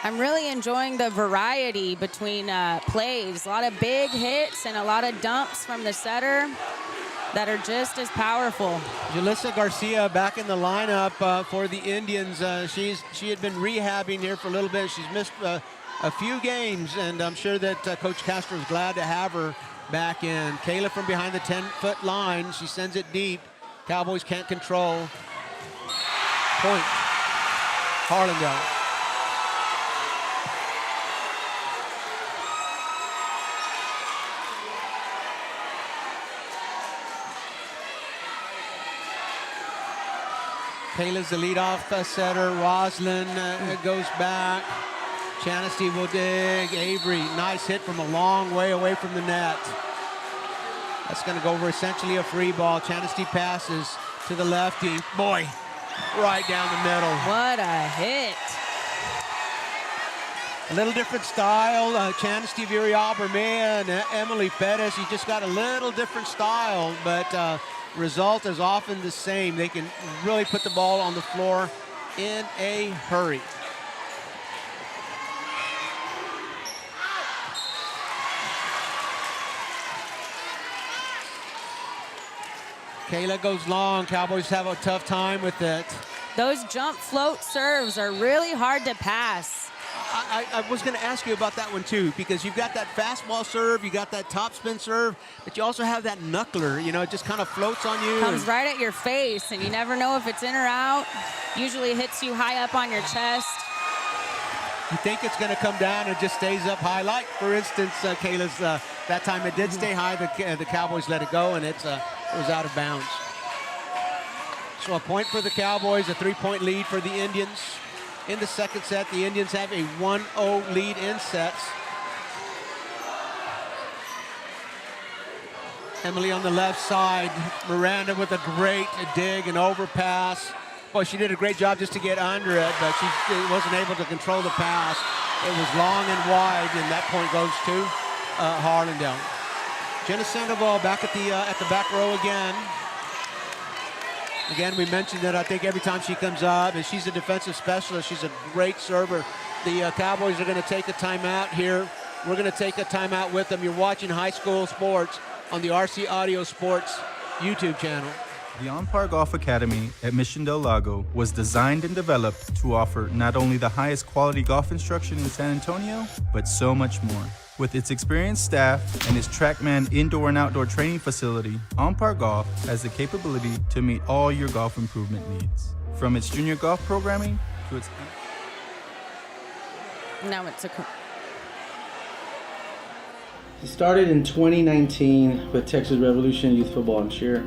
I'm really enjoying the variety between plays. A lot of big hits and a lot of dumps from the setter that are just as powerful. Julissa Garcia back in the lineup for the Indians. She had been rehabbing here for a little bit. She's missed a few games, and I'm sure that Coach Castro is glad to have her back in. Kayla from behind the 10-foot line. She sends it deep. Cowboys can't control. Point. Harlandale. Kayla's the leadoff setter. Roslyn goes back. Chanasty will dig. Avery, nice hit from a long way away from the net. That's going to go over essentially a free ball. Chanasty passes to the lefty. Boy, right down the middle. What a hit. A little different style. Chanasty, Virial, Bermea, and Emily Pettis. You just got a little different style, but result is often the same. They can really put the ball on the floor in a hurry. Kayla goes long. Cowboys have a tough time with it. Those jump float serves are really hard to pass. I was going to ask you about that one too, because you've got that fastball serve, you got that topspin serve, but you also have that knuckler. You know, it just kind of floats on you. Comes right at your face, and you never know if it's in or out. Usually hits you high up on your chest. You think it's going to come down and just stays up high. Like, for instance, Kayla's, that time it did stay high. The Cowboys let it go, and it was out of bounds. So a point for the Cowboys, a 3-point lead for the Indians. In the second set, the Indians have a 1-0 lead in sets. Emily on the left side. Miranda with a great dig and overpass. Boy, she did a great job just to get under it, but she wasn't able to control the pass. It was long and wide, and that point goes to Harlandale. Jenna Sandoval back at the back row again. Again, we mentioned that I think every time she comes up, and she's a defensive specialist, she's a great server. The Cowboys are going to take a timeout here. We're going to take a timeout with them. You're watching High School Sports on the RC Audio Sports YouTube channel. The On-Par Golf Academy at Mission Del Lago was designed and developed to offer not only the highest quality golf instruction in San Antonio, but so much more. With its experienced staff and its TrackMan indoor and outdoor training facility, On-Par Golf has the capability to meet all your golf improvement needs. From its junior golf programming to its... Now it's a... It started in 2019 with Texas Revolution Youth Football and Cheer.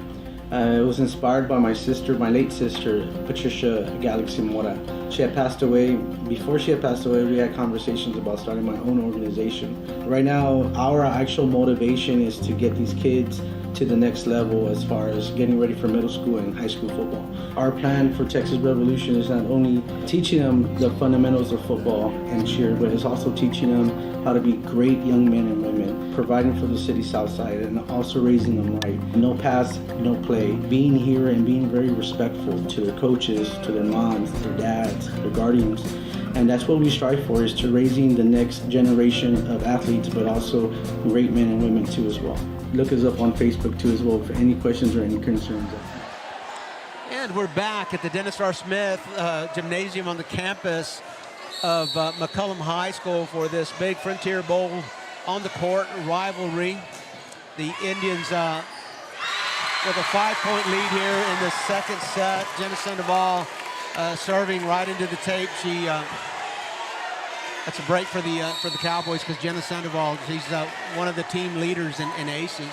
It was inspired by my sister, my late sister, Patricia Galaxy Mora. She had passed away. Before she had passed away, we had conversations about starting my own organization. Right now, our actual motivation is to get these kids to the next level as far as getting ready for middle school and high school football. Our plan for Texas Revolution is not only teaching them the fundamentals of football and cheer, but it's also teaching them how to be great young men and women, providing for the city south side, and also raising them right. No pass, no play. Being here and being very respectful to their coaches, to their moms, their dads, their guardians. And that's what we strive for, is to raising the next generation of athletes, but also great men and women too as well. Look us up on Facebook too as well for any questions or any concerns. And we're back at the Dennis R. Smith Gymnasium on the campus of McCollum High School for this big Frontier Bowl on the court rivalry. The Indians with a 5-point lead here in the second set. Jenna Sandoval serving right into the tape. That's a break for the Cowboys, because Jenna Sandoval, she's one of the team leaders in aces.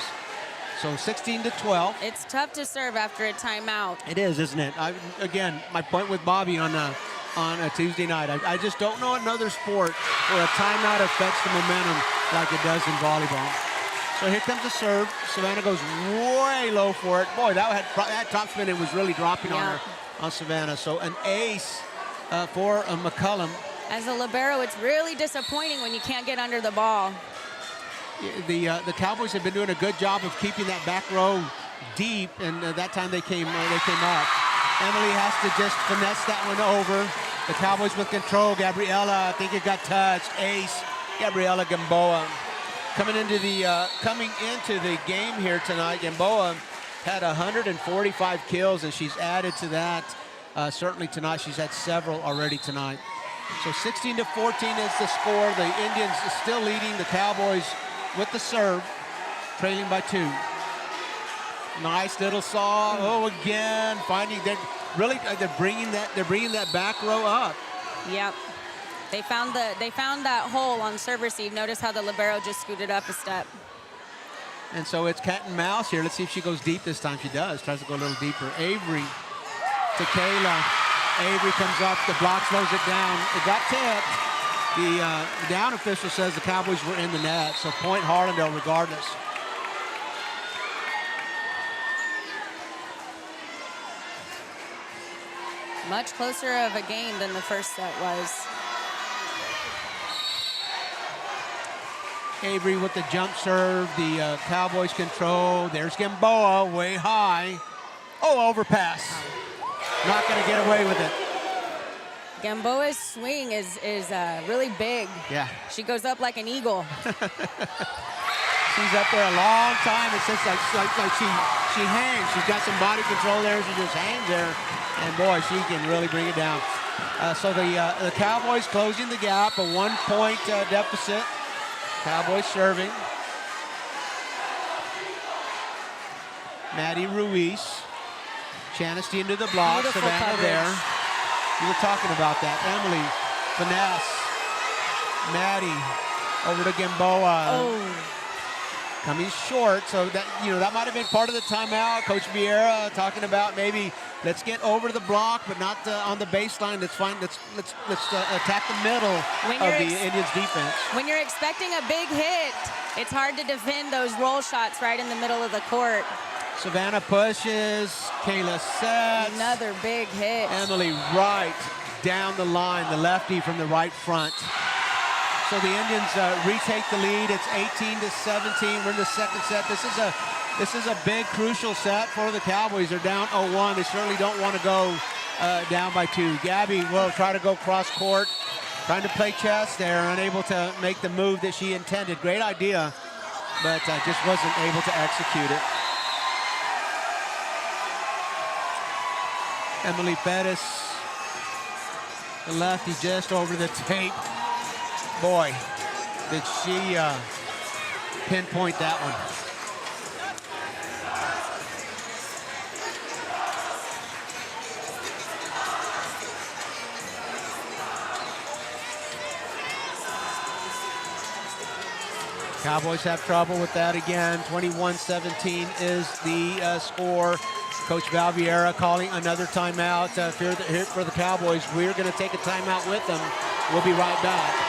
So 16-12. It's tough to serve after a timeout. It is, isn't it? Again, my point with Bobby on a Tuesday night. I just don't know another sport where a timeout affects the momentum like it does in volleyball. So here comes the serve. Savannah goes way low for it. Boy, that top spin, it was really dropping on Savannah. So an ace for McCollum. As a libero, it's really disappointing when you can't get under the ball. The Cowboys have been doing a good job of keeping that back row deep, and that time they came up. Emily has to just finesse that one over. The Cowboys with control. Gabriela, I think it got touched. Ace, Gabriela Gamboa. Coming into the game here tonight, Gamboa had 145 kills, and she's added to that. Certainly tonight, she's had several already tonight. So 16-14 is the score. The Indians are still leading the Cowboys with the serve, trailing by 2. Nice little saw. Oh, again, finding that really they're bringing that back row up. Yep. They found that hole on serve receive. Notice how the libero just scooted up a step. And so it's cat and mouse here. Let's see if she goes deep this time. She does. Tries to go a little deeper. Avery to Kayla. Avery comes up. The block slows it down. It got tipped. The down official says the Cowboys were in the net. So point Harlandale regardless. Much closer of a game than the first set was. Avery with the jump serve, the Cowboys control. There's Gamboa way high. Oh, overpass. Not going to get away with it. Gamboa's swing is really big. Yeah. She goes up like an eagle. She's up there a long time. It's just like she hangs. She's got some body control there. She just hangs there. And boy, she can really bring it down. So the Cowboys closing the gap, a 1-point deficit. Cowboys serving. Maddie Ruiz. Chanasty into the block. Beautiful Savannah coverage. there. We were talking about that. Emily, finesse. Maddie over to Gamboa. Oh. Coming short, so that that might have been part of the timeout. Coach Vieira talking about maybe let's get over the block, but not on the baseline. Let's attack the middle of the Indians defense. When you're expecting a big hit, it's hard to defend those roll shots right in the middle of the court. Savannah pushes, Kayla sets. Another big hit. Emily right down the line, the lefty from the right front. So the Indians retake the lead. It's 18-17. We're in the second set. This is a big, crucial set for the Cowboys. They're down 0-1. They certainly don't want to go down by 2. Gabby will try to go cross court, trying to play chess there, unable to make the move that she intended. Great idea, but just wasn't able to execute it. Emily Pettis, the lefty, just over the tape. Boy, did she pinpoint that one. Cowboys have trouble with that again. 21-17 is the score. Coach Valviera calling another timeout here for the Cowboys. We're going to take a timeout with them. We'll be right back.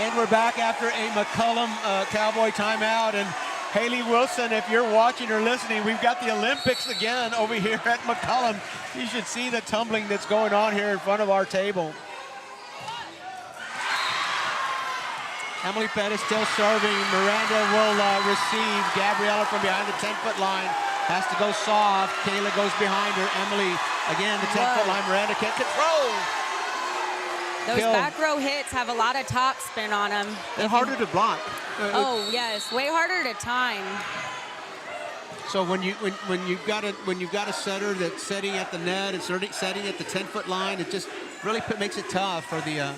And we're back after a McCollum Cowboy timeout. And Haley Wilson, if you're watching or listening, we've got the Olympics again over here at McCollum. You should see the tumbling that's going on here in front of our table. Emily Pettis still serving. Miranda will receive. Gabriella from behind the 10-foot line has to go soft. Kayla goes behind her. Emily, again, the 10-foot line. Miranda can't control. Those back row hits have a lot of top spin on them. They're harder to block. Oh yes, way harder to time. So when you've got a setter that's setting at the net and setting at the 10-foot line, it just really makes it tough for the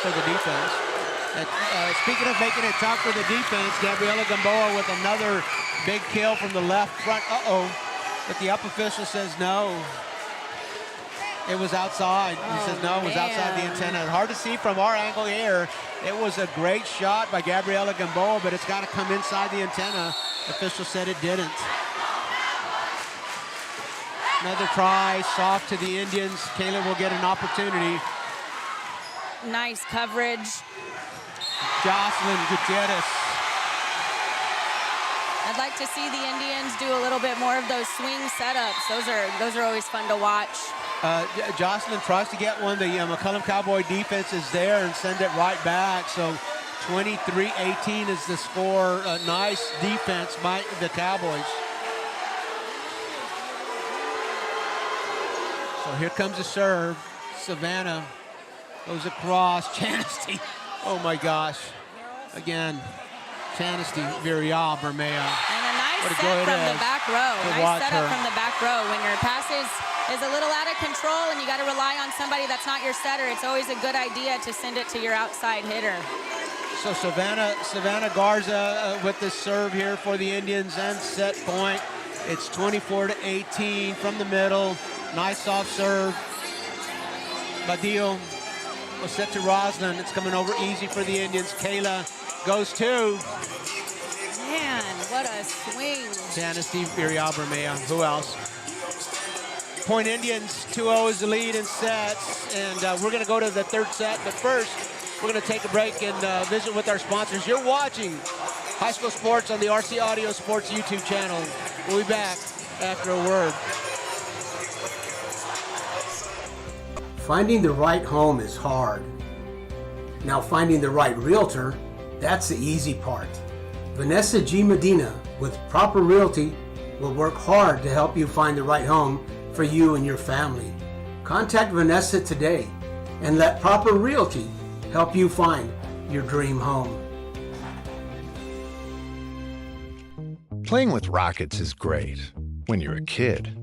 defense. Speaking of making it tough for the defense, Gabriela Gamboa with another big kill from the left front. But the up official says no. It was outside. He says no, it was outside the antenna. Hard to see from our angle here. It was a great shot by Gabriela Gamboa, but it's got to come inside the antenna. The official said it didn't. Another try, soft to the Indians. Kayla will get an opportunity. Nice coverage. Jocelyn Gutierrez. I'd like to see the Indians do a little bit more of those swing setups. Those are always fun to watch. Jocelyn tries to get one. The McCollum Cowboy defense is there and send it right back. So 23-18 is the score. Nice defense by the Cowboys. So here comes a serve. Savannah goes across. Chanasty. Oh my gosh. Again, Chanasty, Virial, Bermeo. And a nice set from the back row. Nice setup from the back row. When your pass is a little out of control and you got to rely on somebody that's not your setter, it's always a good idea to send it to your outside hitter. So Savannah Garza with the serve here for the Indians and set point. It's 24-18 from the middle. Nice soft serve. Badillo was set to Roslyn. It's coming over easy for the Indians. Kayla goes to. Man, what a swing. Janice Steve Iriabramea. Who else? Point Indians 2-0 is the lead in sets. And we're going to go to the third set. But first, we're going to take a break and visit with our sponsors. You're watching High School Sports on the RC Audio Sports YouTube channel. We'll be back after a word. Finding the right home is hard. Now finding the right realtor, that's the easy part. Vanessa G. Medina with Proper Realty will work hard to help you find the right home for you and your family. Contact Vanessa today and let Proper Realty help you find your dream home. Playing with rockets is great when you're a kid.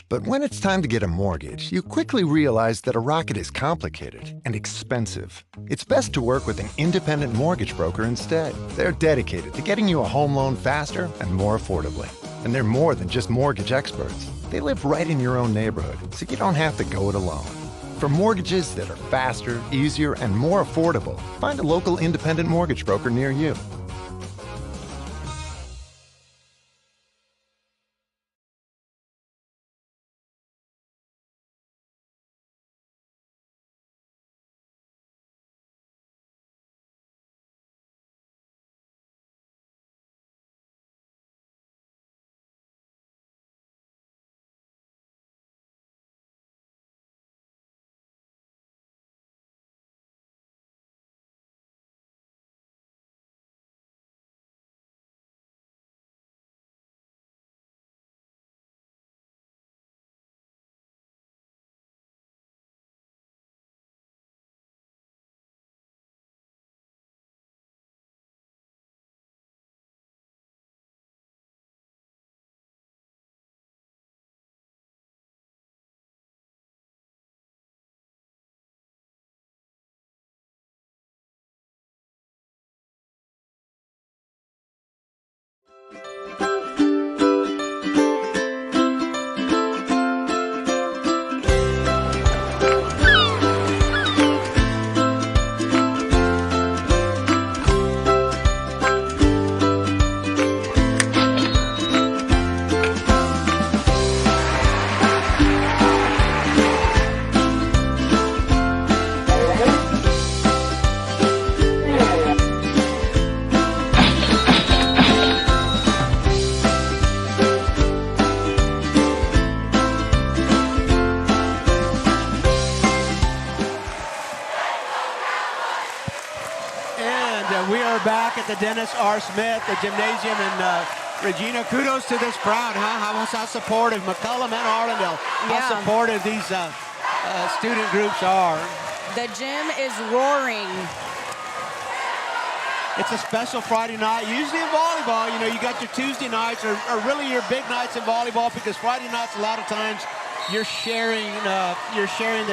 But when it's time to get a mortgage, you quickly realize that a rocket is complicated and expensive. It's best to work with an independent mortgage broker instead. They're dedicated to getting you a home loan faster and more affordably. And they're more than just mortgage experts. They live right in your own neighborhood, so you don't have to go it alone. For mortgages that are faster, easier, and more affordable, find a local independent mortgage broker near you. Back at the Dennis R. Smith, the gymnasium, and Regina, kudos to this crowd, huh? How supportive, McCollum and Harlandale, how supportive these student groups are. The gym is roaring. It's a special Friday night. Usually in volleyball, you know, you got your Tuesday nights or really your big nights in volleyball, because Friday nights a lot of times you're sharing the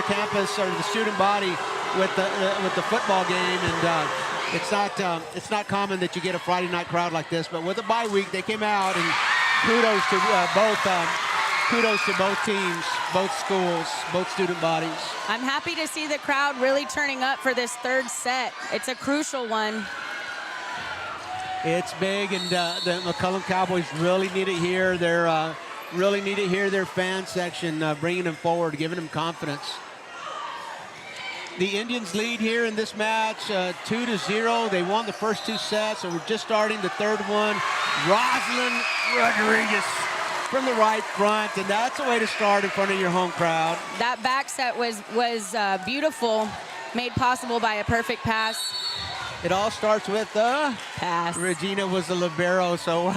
campus or the student body with the football game, and it's not common that you get a Friday night crowd like this. But with a bye week, they came out, and kudos to both teams, both schools, both student bodies. I'm happy to see the crowd really turning up for this third set. It's a crucial one. It's big, and the McCollum Cowboys really need it here. They're really need to hear their fan section bringing them forward, giving them confidence. The Indians lead here in this match 2-0. They won the first two sets, so we're just starting the third one. Roslyn Rodriguez from the right front, and that's a way to start in front of your home crowd. That back set was beautiful, made possible by a perfect pass. It all starts with the pass. Regina was the libero, so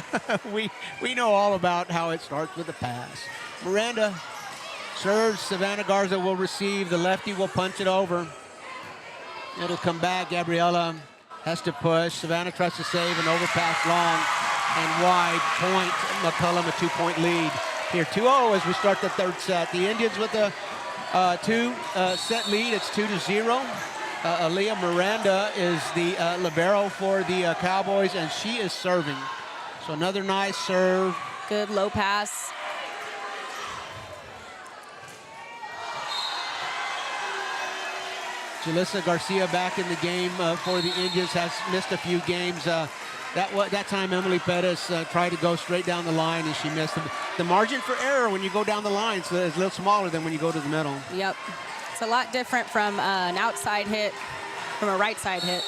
we know all about how it starts with the pass. Miranda serves, Savannah Garza will receive, the lefty will punch it over. It'll come back, Gabriella has to push. Savannah tries to save, an overpass long. and wide point. McCollum a 2-point lead here. 2-0 as we start the third set. The Indians with a two-set lead. It's 2-0. Aaliyah Miranda is the libero for the Cowboys, and she is serving. So another nice serve. Good low pass. Julissa Garcia back in the game for the Indians, has missed a few games. That time Emily Pettis tried to go straight down the line and she missed. The margin for error when you go down the line is a little smaller than when you go to the middle. Yep. It's a lot different from an outside hit, from a right side hit.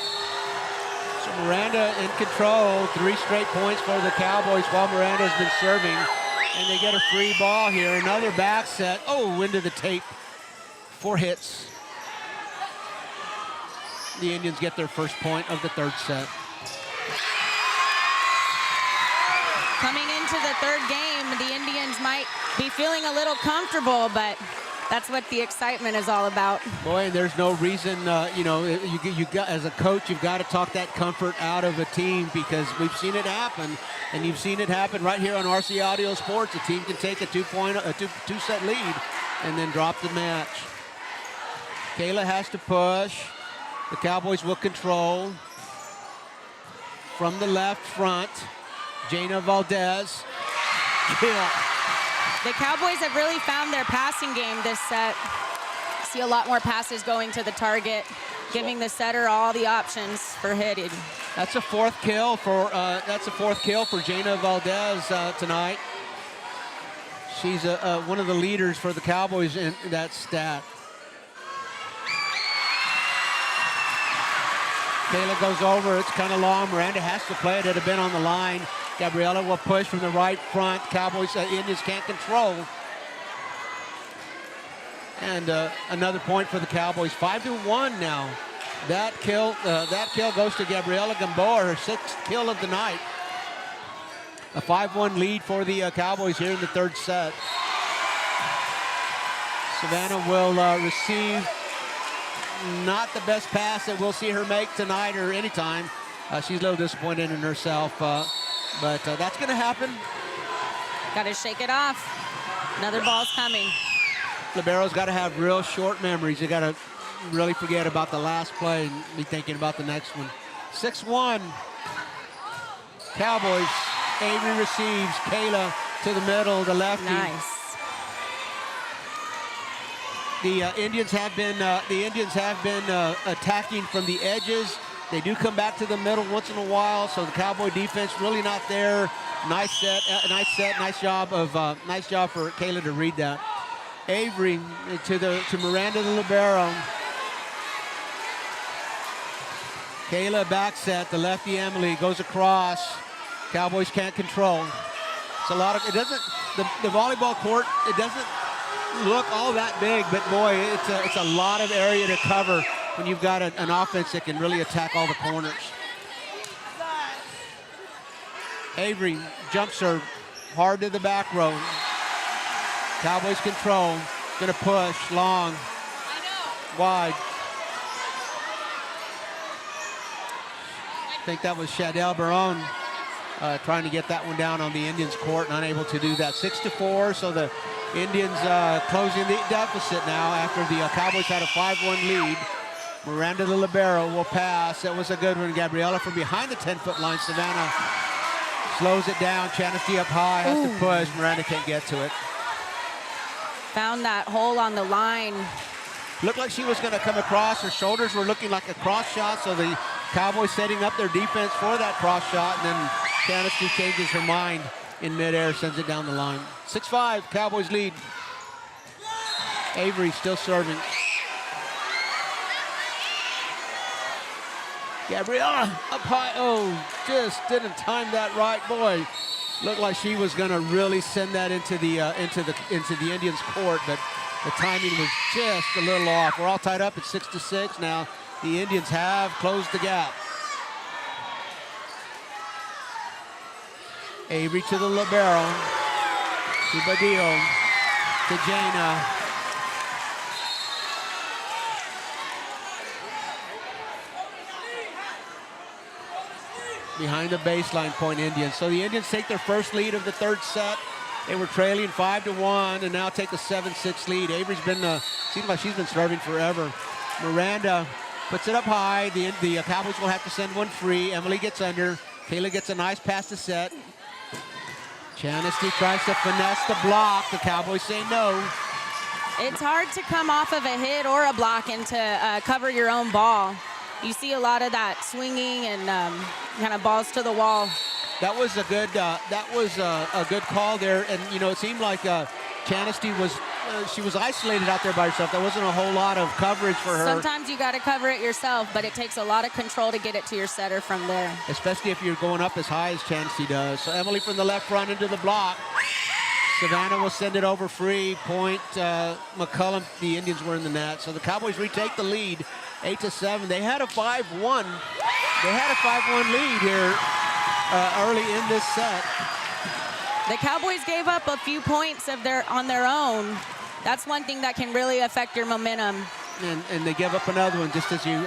So Miranda in control, 3 straight points for the Cowboys while Miranda has been serving. And they get a free ball here. Another back set. Oh, into the tape. 4 hits. The Indians get their first point of the third set. Coming into the third game, the Indians might be feeling a little comfortable, but that's what the excitement is all about. Boy, there's no reason, you got, as a coach, you've got to talk that comfort out of a team, because we've seen it happen, and you've seen it happen right here on RC Audio Sports. A team can take a two-set lead and then drop the match. Kayla has to push. The Cowboys will control. From the left front, Jana Valdez. Kill. The Cowboys have really found their passing game this set. See a lot more passes going to the target, giving the setter all the options for hitting. That's a fourth kill for Jana Valdez tonight. She's one of the leaders for the Cowboys in that stat. Kayla goes over, it's kind of long. Miranda has to play it, it'd have been on the line. Gabriella will push from the right front. Cowboys, Indians can't control. And another point for the Cowboys, 5-1 now. That kill goes to Gabriela Gamboa, her 6th kill of the night. A 5-1 lead for the Cowboys here in the third set. Savannah will receive not the best pass that we'll see her make tonight or anytime. She's a little disappointed in herself, but that's going to happen. Got to shake it off. Another ball's coming. Libero's got to have real short memories. You got to really forget about the last play and be thinking about the next one. 6-1. Cowboys. Avery receives. Kayla to the middle, the lefty. Nice. The Indians have been attacking from the edges. They do come back to the middle once in a while, so the Cowboy defense really not there. Nice set, nice job for Kayla to read that. Avery to Miranda the libero. Kayla back set, the lefty Emily goes across. Cowboys can't control. It's a lot of, the volleyball court, it doesn't look all that big, but boy, it's a lot of area to cover when you've got an offense that can really attack all the corners. Avery jump serve hard to the back row. Cowboys control, gonna push long, wide. I think that was Shadell Barone trying to get that one down on the Indians court, and unable to do that. 6-4, so the Indians closing the deficit now after the Cowboys had a 5-1 lead. Miranda the libero will pass. That was a good one. Gabriella from behind the 10-foot line. Savannah slows it down. Chanasty up high, has to push. Miranda can't get to it. Found that hole on the line. Looked like she was going to come across. Her shoulders were looking like a cross shot, so the Cowboys setting up their defense for that cross shot, and then Chanasty changes her mind in midair, sends it down the line. 6-5, Cowboys lead. Avery still serving. Gabriella up high. Oh, just didn't time that right. Boy, looked like she was going to really send that into the Indians' court, but the timing was just a little off. We're all tied up at 6-6 now. The Indians have closed the gap. Avery to the libero. To Badillo. To Jana. behind the baseline point Indians. So the Indians take their first lead of the third set. They were trailing 5-1 and now take a 7-6 lead. Avery's been, seems like she's been serving forever. Miranda puts it up high. The Cowboys will have to send one free. Emily gets under. Kayla gets a nice pass to set. Chanesty tries to finesse the block. The Cowboys say no. It's hard to come off of a hit or a block and to cover your own ball. You see a lot of that swinging and kind of balls to the wall. That was a good call there, and you know it seemed like Chanesty was she was isolated out there by herself. There wasn't a whole lot of coverage for her. Sometimes you got to cover it yourself, but it takes a lot of control to get it to your setter from there. Especially if you're going up as high as Chanesty does. So Emily from the left front into the block. Savannah will send it over free. Point McCollum. The Indians were in the net, so the Cowboys retake the lead, 8-7. They had a 5-1. They had a 5-1 lead here early in this set. The Cowboys gave up a few points on their own. That's one thing that can really affect your momentum. And they give up another one, just as you're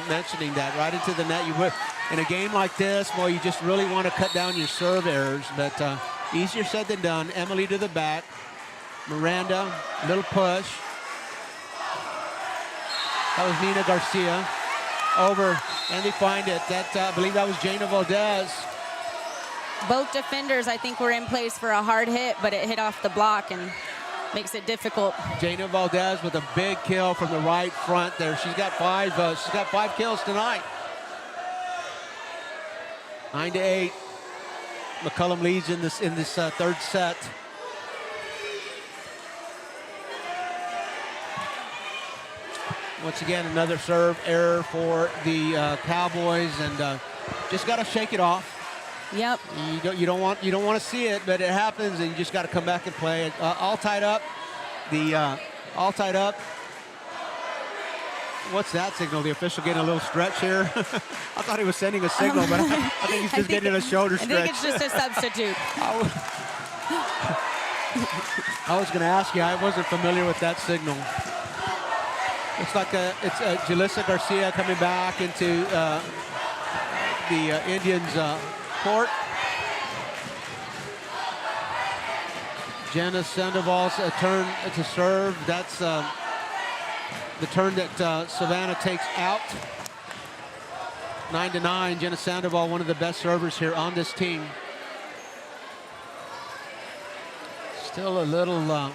mentioning that, right into the net. You would in a game like this, well, you just really want to cut down your serve errors, but easier said than done. Emily to the back. Miranda, little push. That was Nina Garcia. Over, and they find it. I believe that was Jana Valdez. Both defenders, I think, were in place for a hard hit, but it hit off the block and makes it difficult. Jana Valdez with a big kill from the right front there. She's got five kills tonight. 9-8. McCollum leads in this third set. Once again, another serve error for the Cowboys, and just got to shake it off. Yep. You don't want to see it, but it happens, and you just got to come back and play it. All tied up. All tied up. What's that signal? The official getting a little stretch here. I thought he was sending a signal, but I think he's just getting a shoulder stretch. I think it's just a substitute. I was going to ask you. I wasn't familiar with that signal. Looks like it's Jalissa Garcia coming back into the Indians' court. Jenna Sandoval's turn to serve. That's the turn that Savannah takes out. 9-9. Jenna Sandoval, one of the best servers here on this team. Still a little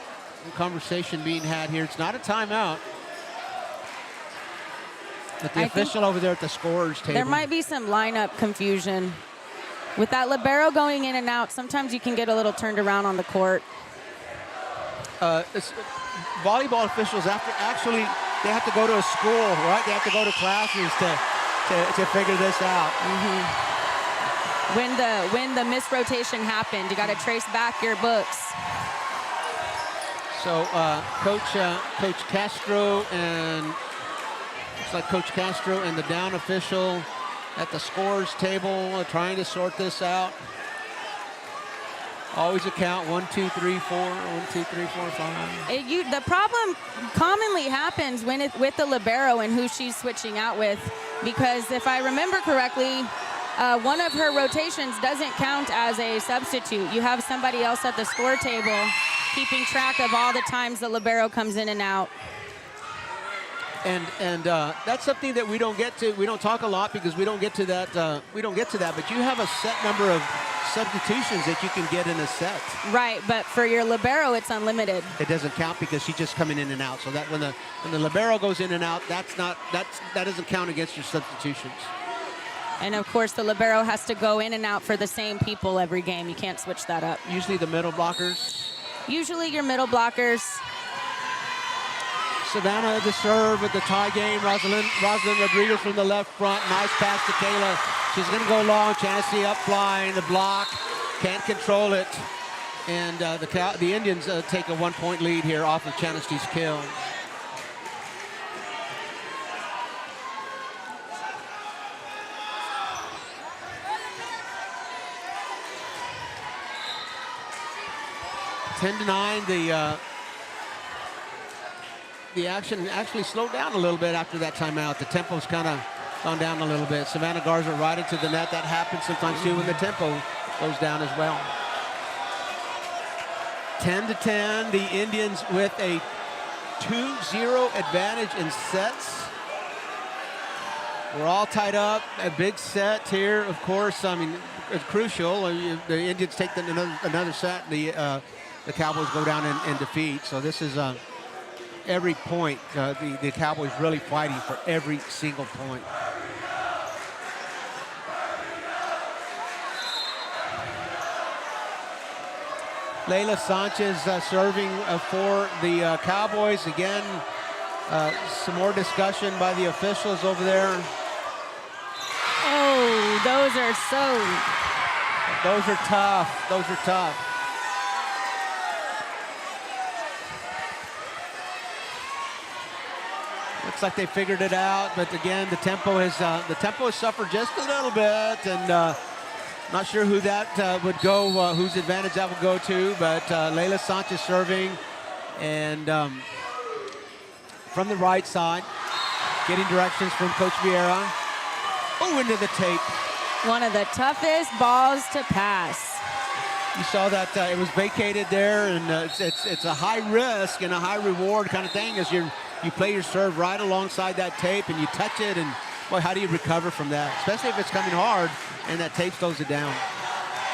conversation being had here. It's not a timeout. But the official over there at the scorer's table. There might be some lineup confusion. With that libero going in and out, sometimes you can get a little turned around on the court. Volleyball officials, they have to go to a school, right? They have to go to classes to figure this out. Mm-hmm. When the misrotation happened, you got to trace back your books. So Coach Castro and looks like Coach Castro and the down official at the scorer's table trying to sort this out. Always a count, 1, 2, 3, 4, 1, 2, 3, 4, 5. The problem commonly happens with the libero and who she's switching out with, because if I remember correctly, one of her rotations doesn't count as a substitute. You have somebody else at the score table keeping track of all the times the libero comes in and out. And that's something that we don't get to. We don't talk a lot because we don't get to that. But you have a set number of substitutions that you can get in a set. Right, but for your libero, it's unlimited. It doesn't count because she's just coming in and out. So that when the libero goes in and out, that doesn't count against your substitutions. And of course, the libero has to go in and out for the same people every game. You can't switch that up. Usually the middle blockers. Usually your middle blockers. Savannah the serve at the tie game. Rosalind Rodriguez from the left front. Nice pass to Kayla. She's going to go long. Chanesty up flying. The block. Can't control it. And the Indians take a 1-point lead here off of Chanesty's kill. Ten to 9. The action actually slowed down a little bit after that timeout. The tempo's kind of gone down a little bit. Savannah Garza right into the net. That happens sometimes too when the tempo goes down as well. 10-10, the Indians with a 2-0 advantage in sets. We're all tied up. A big set here, of course. I mean, it's crucial. The Indians take another set. The Cowboys go down in defeat. So this is every point. The Cowboys really fighting for every single point. Layla Sanchez serving for the Cowboys. Again, some more discussion by the officials over there. Oh, those are tough. Those are tough. Looks like they figured it out, but again, the tempo has suffered just a little bit, and not sure who that would go, whose advantage that would go to, but Layla Sanchez serving, and from the right side, getting directions from Coach Vieira. Oh, into the tape. one of the toughest balls to pass. You saw that it was vacated there, and it's a high risk and a high reward kind of thing as you play your serve right alongside that tape and you touch it, and boy, how do you recover from that? Especially if it's coming hard and that tape slows it down.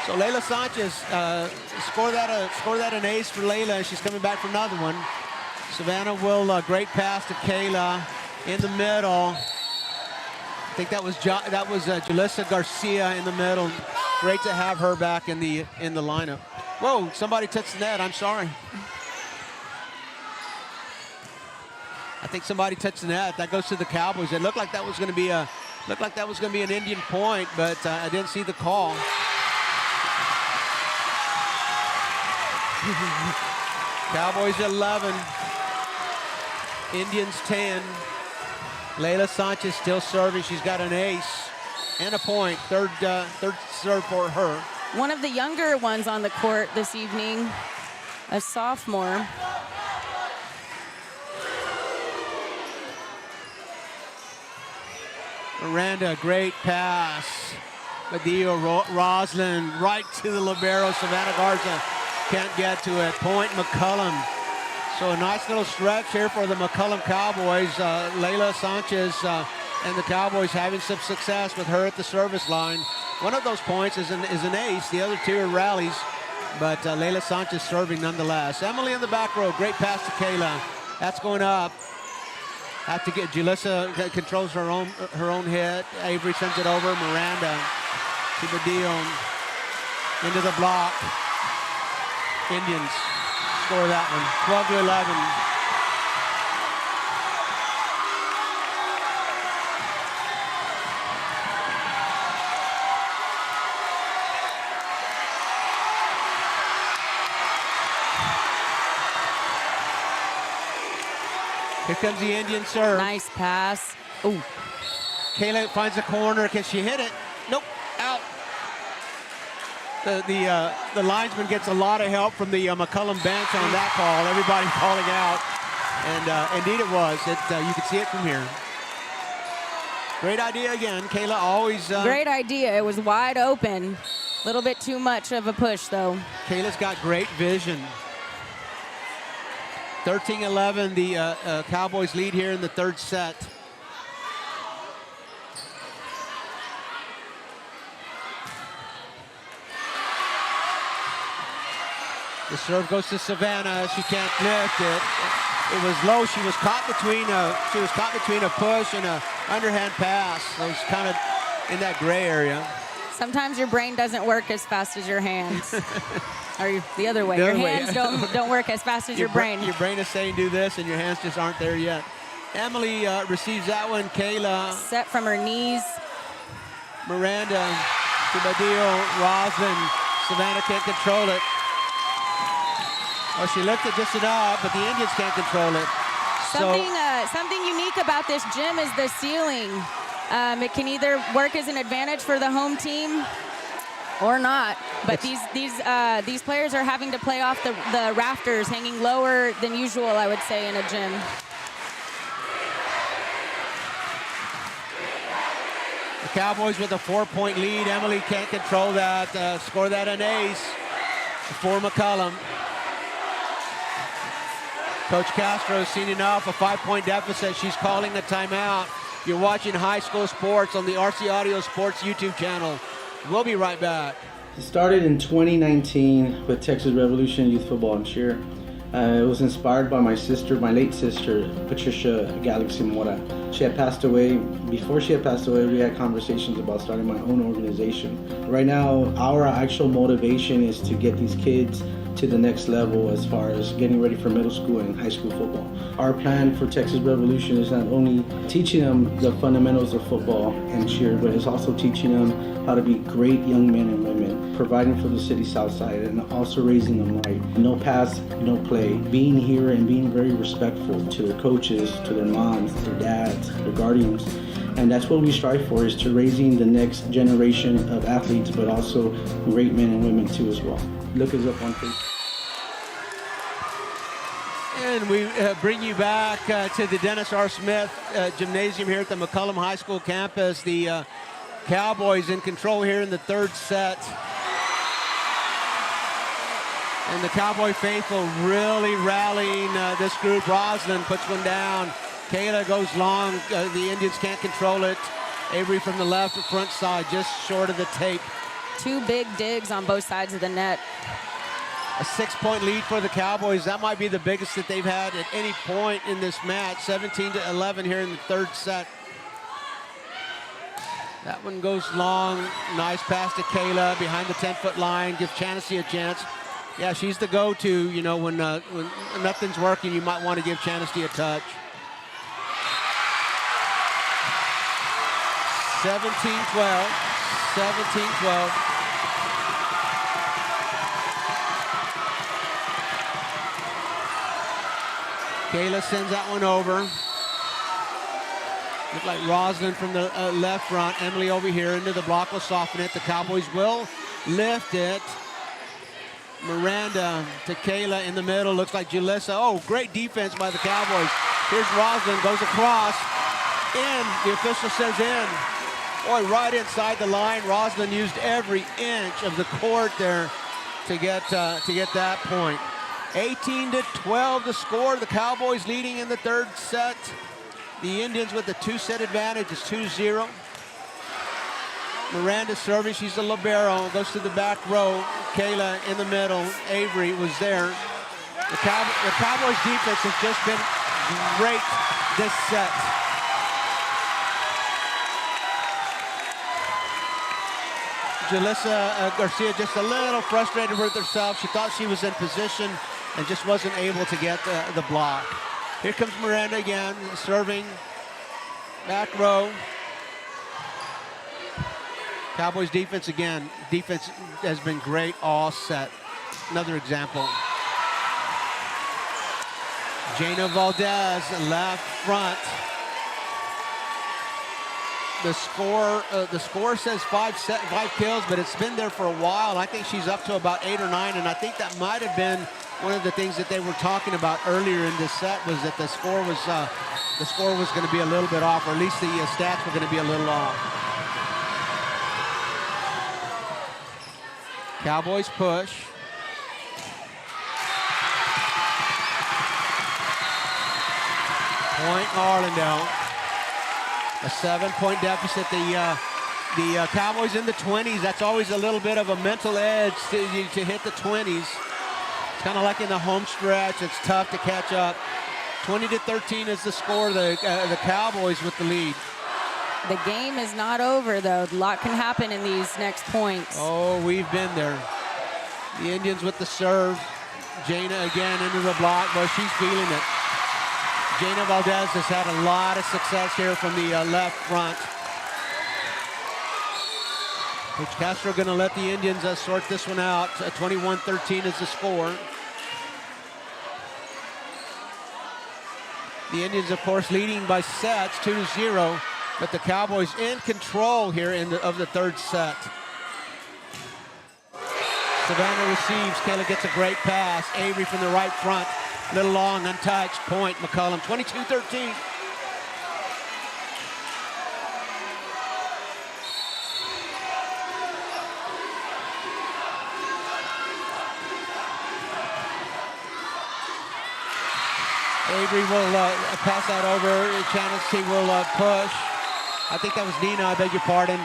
So Layla Sanchez, score that an ace for Layla. She's coming back for another one. Savannah will great pass to Kayla in the middle. I think that was Julissa Garcia in the middle. Great to have her back in the lineup. Whoa! Somebody touched the net. I'm sorry. I think somebody touched the net. That goes to the Cowboys. It looked like that was going to be an Indian point, but I didn't see the call. Cowboys 11, Indians 10. Layla Sanchez still serving. She's got an ace and a point. Third serve for her. One of the younger ones on the court this evening, a sophomore. Miranda, great pass. Badillo, Roslyn, right to the libero. Savannah Garza can't get to it. Point McCollum. So a nice little stretch here for the McCollum Cowboys. Layla Sanchez and the Cowboys having some success with her at the service line. One of those points is an ace. The other two are rallies, but Layla Sanchez serving nonetheless. Emily in the back row, great pass to Kayla. That's going up. Have to get Julissa controls her own hit. Avery sends it over. Miranda to Badillo into the block. Indians score that one, 12-11. Here comes the Indian serve. Nice pass. Ooh. Kayla finds a corner. Can she hit it? Nope. Out. The linesman gets a lot of help from the McCollum bench on that call. Everybody calling out, and indeed it was. You could see it from here. Great idea again. Kayla always. Great idea. It was wide open. A little bit too much of a push, though. Kayla's got great vision. 13-11, the Cowboys lead here in the third set. The serve goes to Savannah. She can't lift it. It was low. She was caught between a push and an underhand pass. So it's kind of in that gray area. Sometimes your brain doesn't work as fast as your hands. Or the other way. Your hands don't work as fast as your brain. Your brain is saying do this, and your hands just aren't there yet. Emily receives that one. Kayla. Set from her knees. Miranda to Badillo. Roslyn. Savannah can't control it. Oh, she lifted just enough, but the Indians can't control it. Something unique about this gym is the ceiling. It can either work as an advantage for the home team or not. But these players are having to play off the rafters, hanging lower than usual, I would say, in a gym. Cowboys with a 4-point lead. Emily can't control that. Score that an ace for McCollum. Coach Castro has seen enough, a 5-point deficit. She's calling a timeout. You're watching High School Sports on the RC Audio Sports YouTube channel. We'll be right back. It started in 2019 with Texas Revolution Youth Football and Cheer. It was inspired by my sister, my late sister, Patricia Galaxy Mora. She had passed away. Before she had passed away, we had conversations about starting my own organization. Right now, our actual motivation is to get these kids to the next level as far as getting ready for middle school and high school football. Our plan for Texas Revolution is not only teaching them the fundamentals of football and cheer, but it's also teaching them how to be great young men and women, providing for the city south side and also raising them right. No pass, no play. Being here and being very respectful to their coaches, to their moms, their dads, their guardians. And that's what we strive for, is to raising the next generation of athletes, but also great men and women too as well. Look us up on Facebook. And we bring you back to the Dennis R. Smith Gymnasium here at the McCollum High School campus. The Cowboys in control here in the third set. And the Cowboy faithful really rallying this group. Roslyn puts one down. Kayla goes long. The Indians can't control it. Avery from the left front side, just short of the tape. Two big digs on both sides of the net. A 6-point lead for the Cowboys. That might be the biggest that they've had at any point in this match. 17-11 here in the third set. That one goes long. Nice pass to Kayla behind the 10-foot line. Gives Chancy a chance. Yeah, she's the go-to. You know, when nothing's working, you might want to give Chancy a touch. 17-12. 17-12. Kayla sends that one over. Look like Roslyn from the left front. Emily over here into the block will soften it. The Cowboys will lift it. Miranda to Kayla in the middle. Looks like Julissa. Oh, great defense by the Cowboys. Here's Roslyn, goes across. In, the official says in. Boy, right inside the line. Roslyn used every inch of the court there to get that point. 18-12 the score. The Cowboys leading in the third set. The Indians with the 2-set advantage is 2-0. Miranda serving, she's the libero, goes to the back row. Kayla in the middle, Avery was there. The Cowboys defense has just been great this set. Julissa Garcia just a little frustrated with herself. She thought she was in position and just wasn't able to get the block. Here comes Miranda again, serving, back row. Cowboys defense again. Defense has been great all set. Another example. Jana Valdez, left front. The score says five kills, but it's been there for a while. I think she's up to about 8 or 9, and I think that might have been one of the things that they were talking about earlier in this set, was that the score was going to be a little bit off, or at least the stats were going to be a little off. Cowboys push. Point Harlandale. A 7-point deficit. The Cowboys in the 20s. That's always a little bit of a mental edge to hit the 20s. It's kind of like in the home stretch. It's tough to catch up. 20-13 is the score. The Cowboys with the lead. The game is not over, though. A lot can happen in these next points. Oh, we've been there. The Indians with the serve. Jana again into the block, but she's feeling it. Jana Valdez has had a lot of success here from the left front. Coach Castro going to let the Indians sort this one out. 21-13 is the score. The Indians, of course, leading by sets, 2-0. But the Cowboys in control here of the third set. Savannah receives. Kayla gets a great pass. Avery from the right front. Little long, untouched. Point, McCollum. 22-13. Avery will pass that over. Chancy will push. I think that was Nina, I beg your pardon.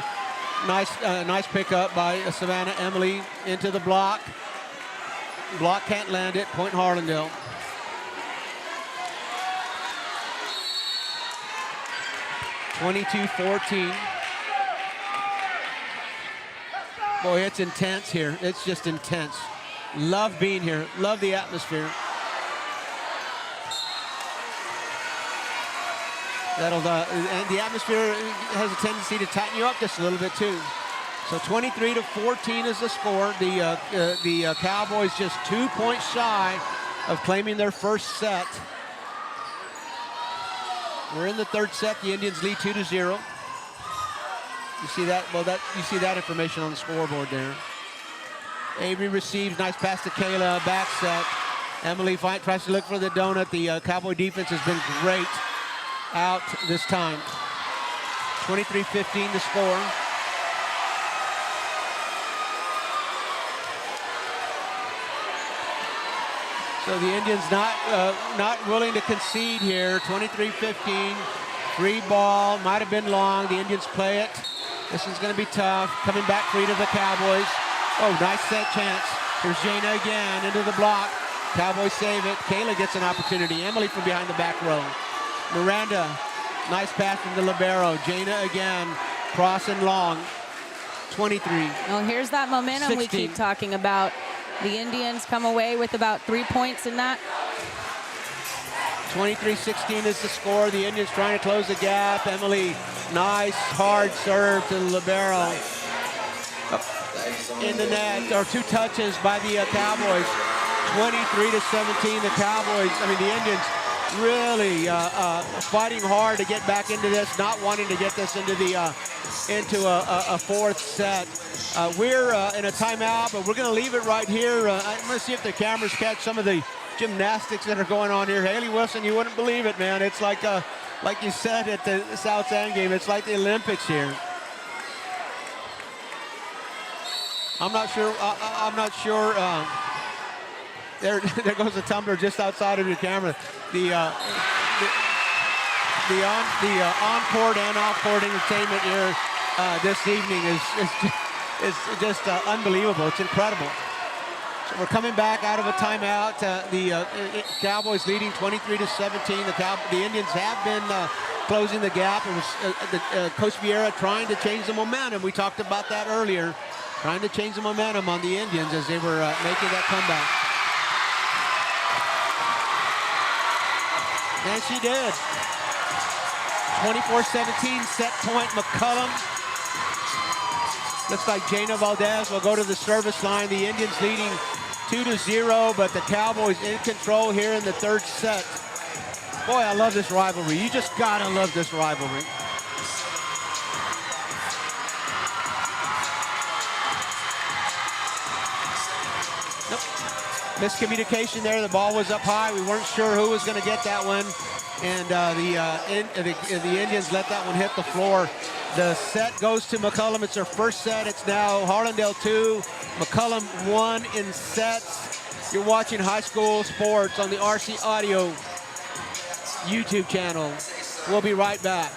Nice pickup by Savannah Emily into the block. Block can't land it, point Harlandale. (22-14). Boy, it's intense here. It's just intense. Love being here. Love the atmosphere. And the atmosphere has a tendency to tighten you up just a little bit too. So 23-14 is the score. The Cowboys just 2 points shy of claiming their first set. We're in the third set. The Indians lead 2-0. You see that? Well, you see that information on the scoreboard there. Avery receives, nice pass to Kayla, back set. Emily tries to look for the donut. The Cowboy defense has been great out this time. 23-15 the score. So the Indians not willing to concede here. 23-15, free ball, might have been long. The Indians play it. This is going to be tough. Coming back free to the Cowboys. Oh, nice set chance. Here's Jana again into the block. Cowboys save it. Kayla gets an opportunity. Emily from behind the back row. Miranda, nice pass from the libero. Jana again, crossing long. 23. Well, here's that momentum 16. we keep talking about. The Indians come away with about 3 points in that. 23-16 is the score. The Indians trying to close the gap. Emily, nice hard serve to the libero. In the net, or 2 touches by the Cowboys. 23-17, the Cowboys, the Indians really fighting hard to get back into this, not wanting to get this into a fourth set. We're in a timeout, but we're going to leave it right here. I'm going to see if the cameras catch some of the gymnastics that are going on here. Haley Wilson, you wouldn't believe it, man. It's like you said at the South End game, it's like the Olympics here. I'm not sure. There goes the tumbler just outside of your camera. The on-court and off-court entertainment here this evening is just unbelievable. It's incredible. So we're coming back out of a timeout. The Cowboys leading 23-17. The Indians have been closing the gap. It was Coach Vieira trying to change the momentum. We talked about that earlier. Trying to change the momentum on the Indians as they were making that comeback. And she did. 24-17, set point McCollum. Looks like Jana Valdez will go to the service line. The Indians leading 2-0, but the Cowboys in control here in the third set. Boy, I love this rivalry. You just gotta love this rivalry. Nope. Miscommunication there. The ball was up high. We weren't sure who was going to get that one. And the Indians let that one hit the floor. The set goes to McCollum. It's their first set. It's now Harlandale 2, McCollum 1 in sets. You're watching high school sports on the RC Audio YouTube channel. We'll be right back.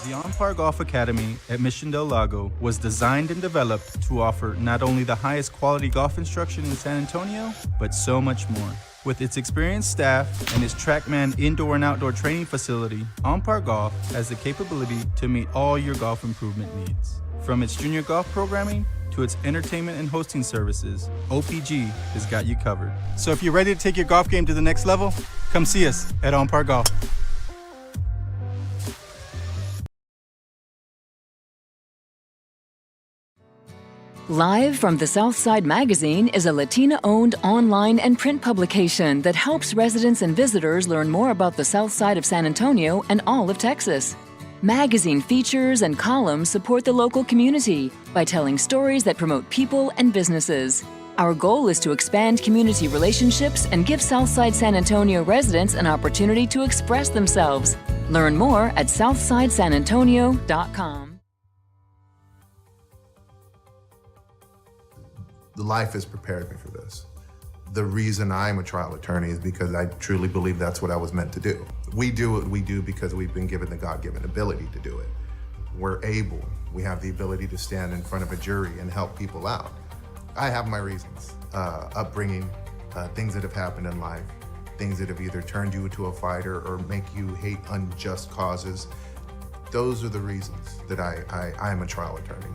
The On-Par Golf Academy at Mission Del Lago was designed and developed to offer not only the highest quality golf instruction in San Antonio, but so much more. With its experienced staff and its TrackMan indoor and outdoor training facility, On-Par Golf has the capability to meet all your golf improvement needs. From its junior golf programming to its entertainment and hosting services, OPG has got you covered. So if you're ready to take your golf game to the next level, come see us at On-Par Golf. Live from the Southside Magazine is a Latina-owned online and print publication that helps residents and visitors learn more about the South Side of San Antonio and all of Texas. Magazine features and columns support the local community by telling stories that promote people and businesses. Our goal is to expand community relationships and give Southside San Antonio residents an opportunity to express themselves. Learn more at southsidesanantonio.com. The life has prepared me for this. The reason I'm a trial attorney is because I truly believe that's what I was meant to do. We do what we do because we've been given the God-given ability to do it. We have the ability to stand in front of a jury and help people out. I have my reasons, upbringing, things that have happened in life, things that have either turned you into a fighter or make you hate unjust causes. Those are the reasons that I'm a trial attorney.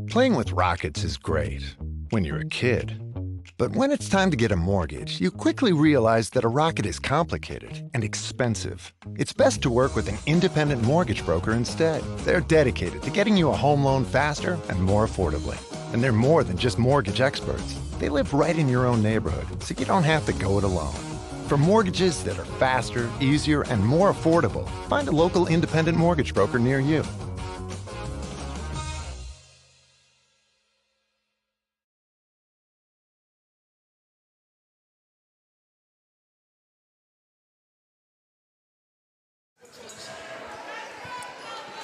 Playing with rockets is great when you're a kid. But when it's time to get a mortgage, you quickly realize that a rocket is complicated and expensive. It's best to work with an independent mortgage broker instead. They're dedicated to getting you a home loan faster and more affordably. And they're more than just mortgage experts. They live right in your own neighborhood, so you don't have to go it alone. For mortgages that are faster, easier, and more affordable, find a local independent mortgage broker near you.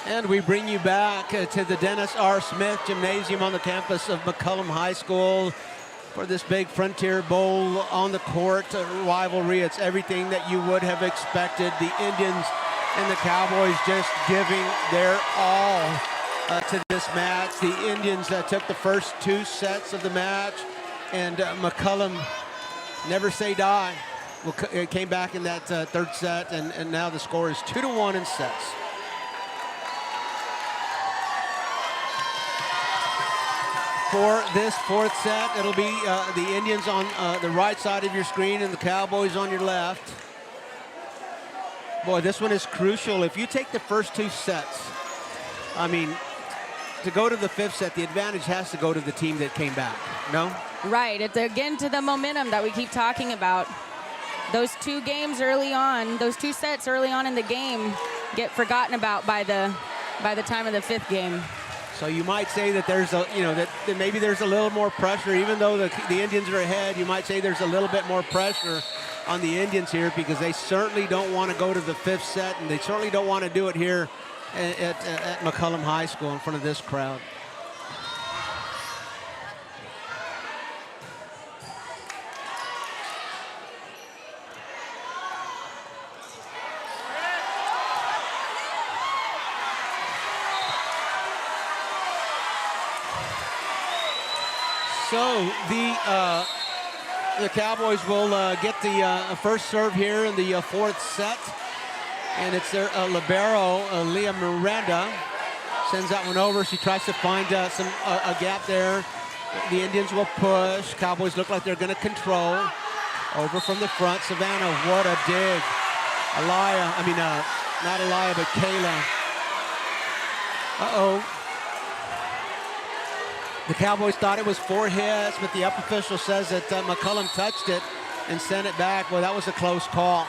And we bring you back to the Dennis R. Smith Gymnasium on the campus of McCollum High School for this big Frontier Bowl on the court rivalry. It's everything that you would have expected. The Indians and the Cowboys just giving their all to this match. The Indians took the first 2 sets of the match, and McCollum, never say die, it came back in that 3rd set, and now the score is 2-1 in sets. For this 4th set, it'll be the Indians on the right side of your screen and the Cowboys on your left. Boy, this one is crucial. If you take the first 2 sets, I mean, to go to the 5th set, the advantage has to go to the team that came back, no? Right, it's again to the momentum that we keep talking about. Those 2 games early on, those 2 sets early on in the game get forgotten about by the time of the 5th game. So you might say that there's that maybe there's a little more pressure, even though the Indians are ahead. You might say there's a little bit more pressure on the Indians here because they certainly don't want to go to the 5th set, and they certainly don't want to do it here at McCollum High School in front of this crowd. So the Cowboys will get the first serve here in the 4th set, and it's their libero, Leah Miranda, sends that one over. She tries to find a gap there. The Indians will push. Cowboys look like they're going to control. Over from the front, Savannah, what a dig. Not Elia, but Kayla. Uh-oh. The Cowboys thought it was 4 hits, but the up official says that McCollum touched it and sent it back. Well, that was a close call.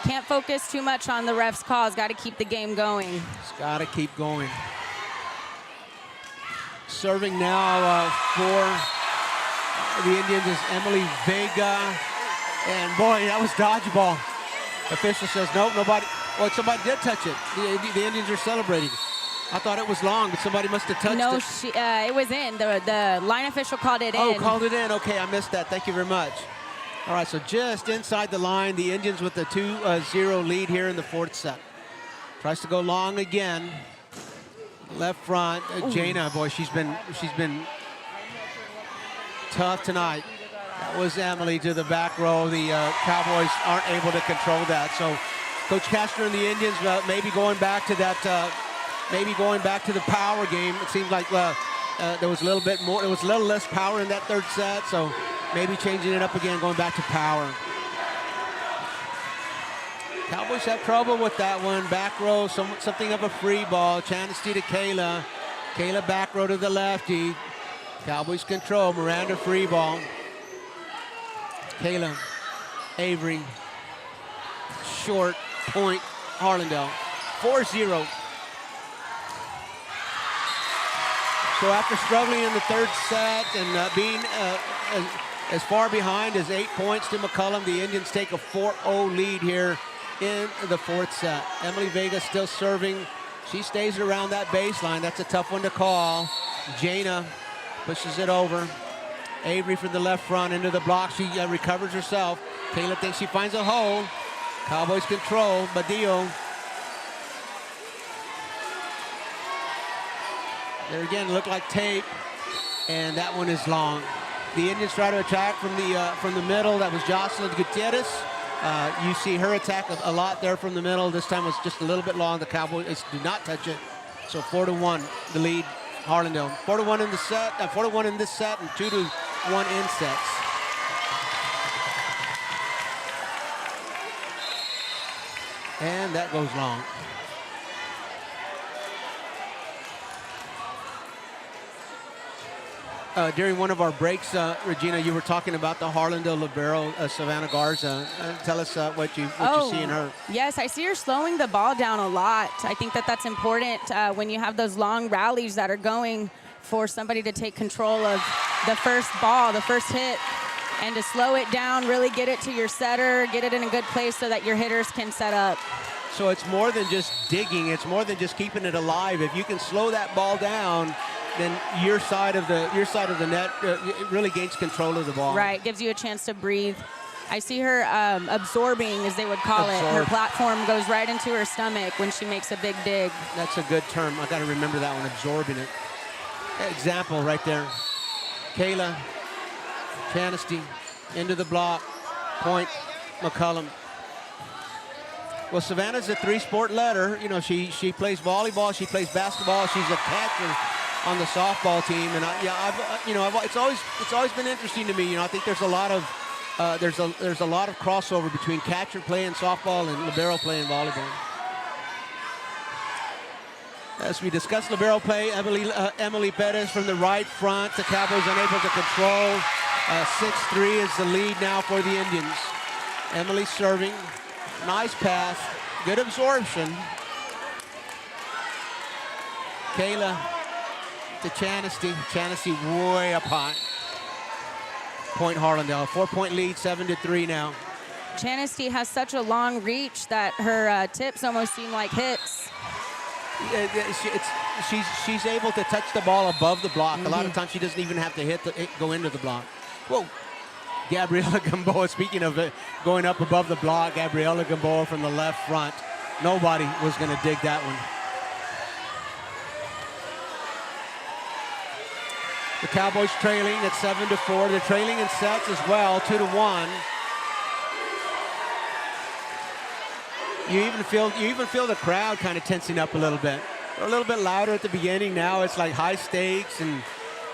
Can't focus too much on the ref's calls. Got to keep the game going. It's got to keep going. Serving now for the Indians is Emily Vega. And boy, that was dodgeball. Official says, nope, nobody. Well, somebody did touch it. The Indians are celebrating. I thought it was long, but somebody must have touched it. No, it was in. The line official called it in. Oh, called it in. Okay, I missed that. Thank you very much. All right, so just inside the line, the Indians with the 2-0 lead here in the 4th set. Tries to go long again. Left front, Jaina, boy, she's been tough tonight. That was Emily to the back row. The Cowboys aren't able to control that. So Coach Castro and the Indians maybe going back to that. Maybe going back to the power game. It seems like there was a little bit more. There was a little less power in that 3rd set, so maybe changing it up again, going back to power. Cowboys have trouble with that one. Back row, something of a free ball. Chancy to Kayla. Kayla back row to the lefty. Cowboys control. Miranda free ball. Kayla. Avery. Short point. Harlandale. 4-0. So after struggling in the third set and being as far behind as 8 points to McCollum, the Indians take a 4-0 lead here in the fourth set. Emily Vega still serving. She stays around that baseline. That's a tough one to call. Jaina pushes it over. Avery from the left front into the block. She recovers herself. Kayla thinks she finds a hole. Cowboys control. Badillo. There again, looked like tape, and that one is long. The Indians try to attack from the middle. That was Jocelyn Gutierrez. You see her attack a lot there from the middle. This time was just a little bit long. The Cowboys do not touch it. So 4-1, the lead, Harlandale. 4-1 in the set, 4-1 in this set, and 2-1 in sets. And that goes long. During one of our breaks, Regina, you were talking about the Harlandale libero, Savannah Garza. Tell us what you see in her. Yes, I see her slowing the ball down a lot. I think that's important when you have those long rallies that are going for somebody to take control of the first ball, the first hit, and to slow it down, really get it to your setter, get it in a good place so that your hitters can set up. So it's more than just digging. It's more than just keeping it alive. If you can slow that ball down, then your side of the net it really gains control of the ball. Right, gives you a chance to breathe. I see her absorbing, as they would call it. Her platform goes right into her stomach when she makes a big dig. That's a good term. I got to remember that one, absorbing it. Example right there. Kayla Canasty into the block. Point McCollum. Well, Savannah's a three-sport letter. You know, she plays volleyball, she plays basketball, she's a catcher on the softball team, and it's always been interesting to me. You know, I think there's a lot of crossover between catcher playing softball and libero playing volleyball. As we discuss libero play, Emily Perez from the right front. The Cowboys unable to control. 6-3 is the lead now for the Indians. Emily serving. Nice pass. Good absorption. Kayla to Chanasty. Chanasty way up high. Point Harlandale. 4-point lead, 7-3 now. Chanasty has such a long reach that her tips almost seem like hits. She's able to touch the ball above the block. A lot of times she doesn't even have to go into the block. Whoa. Gabriela Gamboa, speaking of it, going up above the block, Gabriela Gamboa from the left front. Nobody was going to dig that one. The Cowboys trailing at 7-4. They're trailing in sets as well, 2-1. You even feel the crowd kind of tensing up a little bit. They're a little bit louder at the beginning. Now it's like high stakes, and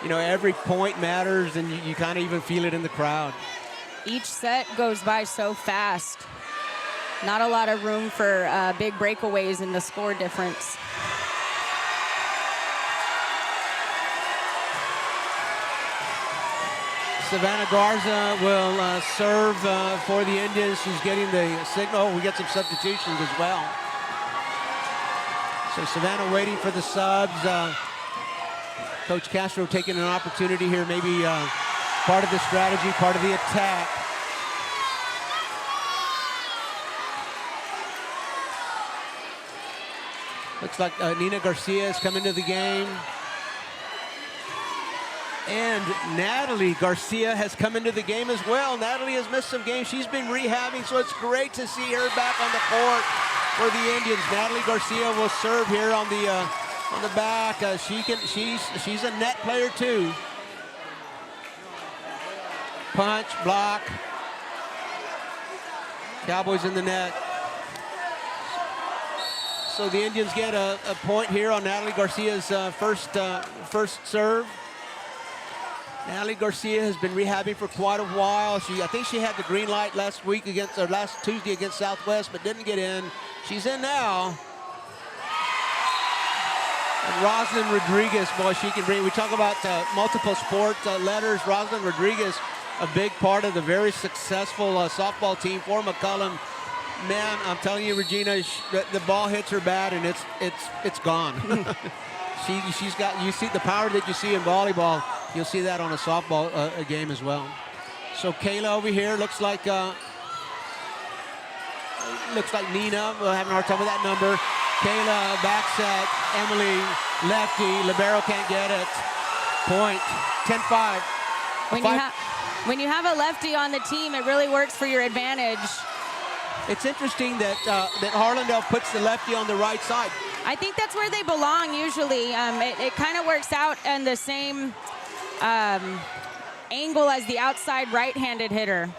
you know every point matters, and you kind of even feel it in the crowd. Each set goes by so fast. Not a lot of room for big breakaways in the score difference. Savannah Garza will serve for the Indians. She's getting the signal. We get some substitutions as well. So Savannah waiting for the subs. Coach Castro taking an opportunity here, maybe part of the strategy, part of the attack. Looks like Nina Garcia has come into the game. And Natalie Garcia has come into the game as well. Natalie has missed some games. She's been rehabbing, so it's great to see her back on the court for the Indians. Natalie Garcia will serve here on the back. She's a net player too. Punch, block. Cowboys in the net. So the Indians get a point here on Natalie Garcia's first serve. Natalie Garcia has been rehabbing for quite a while. I think she had the green light last Tuesday against Southwest, but didn't get in. She's in now. And Roslyn Rodriguez, boy, she can bring. We talk about multiple sport letters. Roslyn Rodriguez, a big part of the very successful softball team for McCollum. Man, I'm telling you, Regina, the ball hits her bad, and it's gone. She's got, you see the power that you see in volleyball, you'll see that on a softball game as well. So Kayla over here looks like Nina. We're having a hard time with that number. Kayla back set. Emily lefty. Libero can't get it. Point. 10-5. When you have a lefty on the team, it really works for your advantage. It's interesting that that Harlandale puts the lefty on the right side. I think that's where they belong usually. It kind of works out in the same angle as the outside right-handed hitter.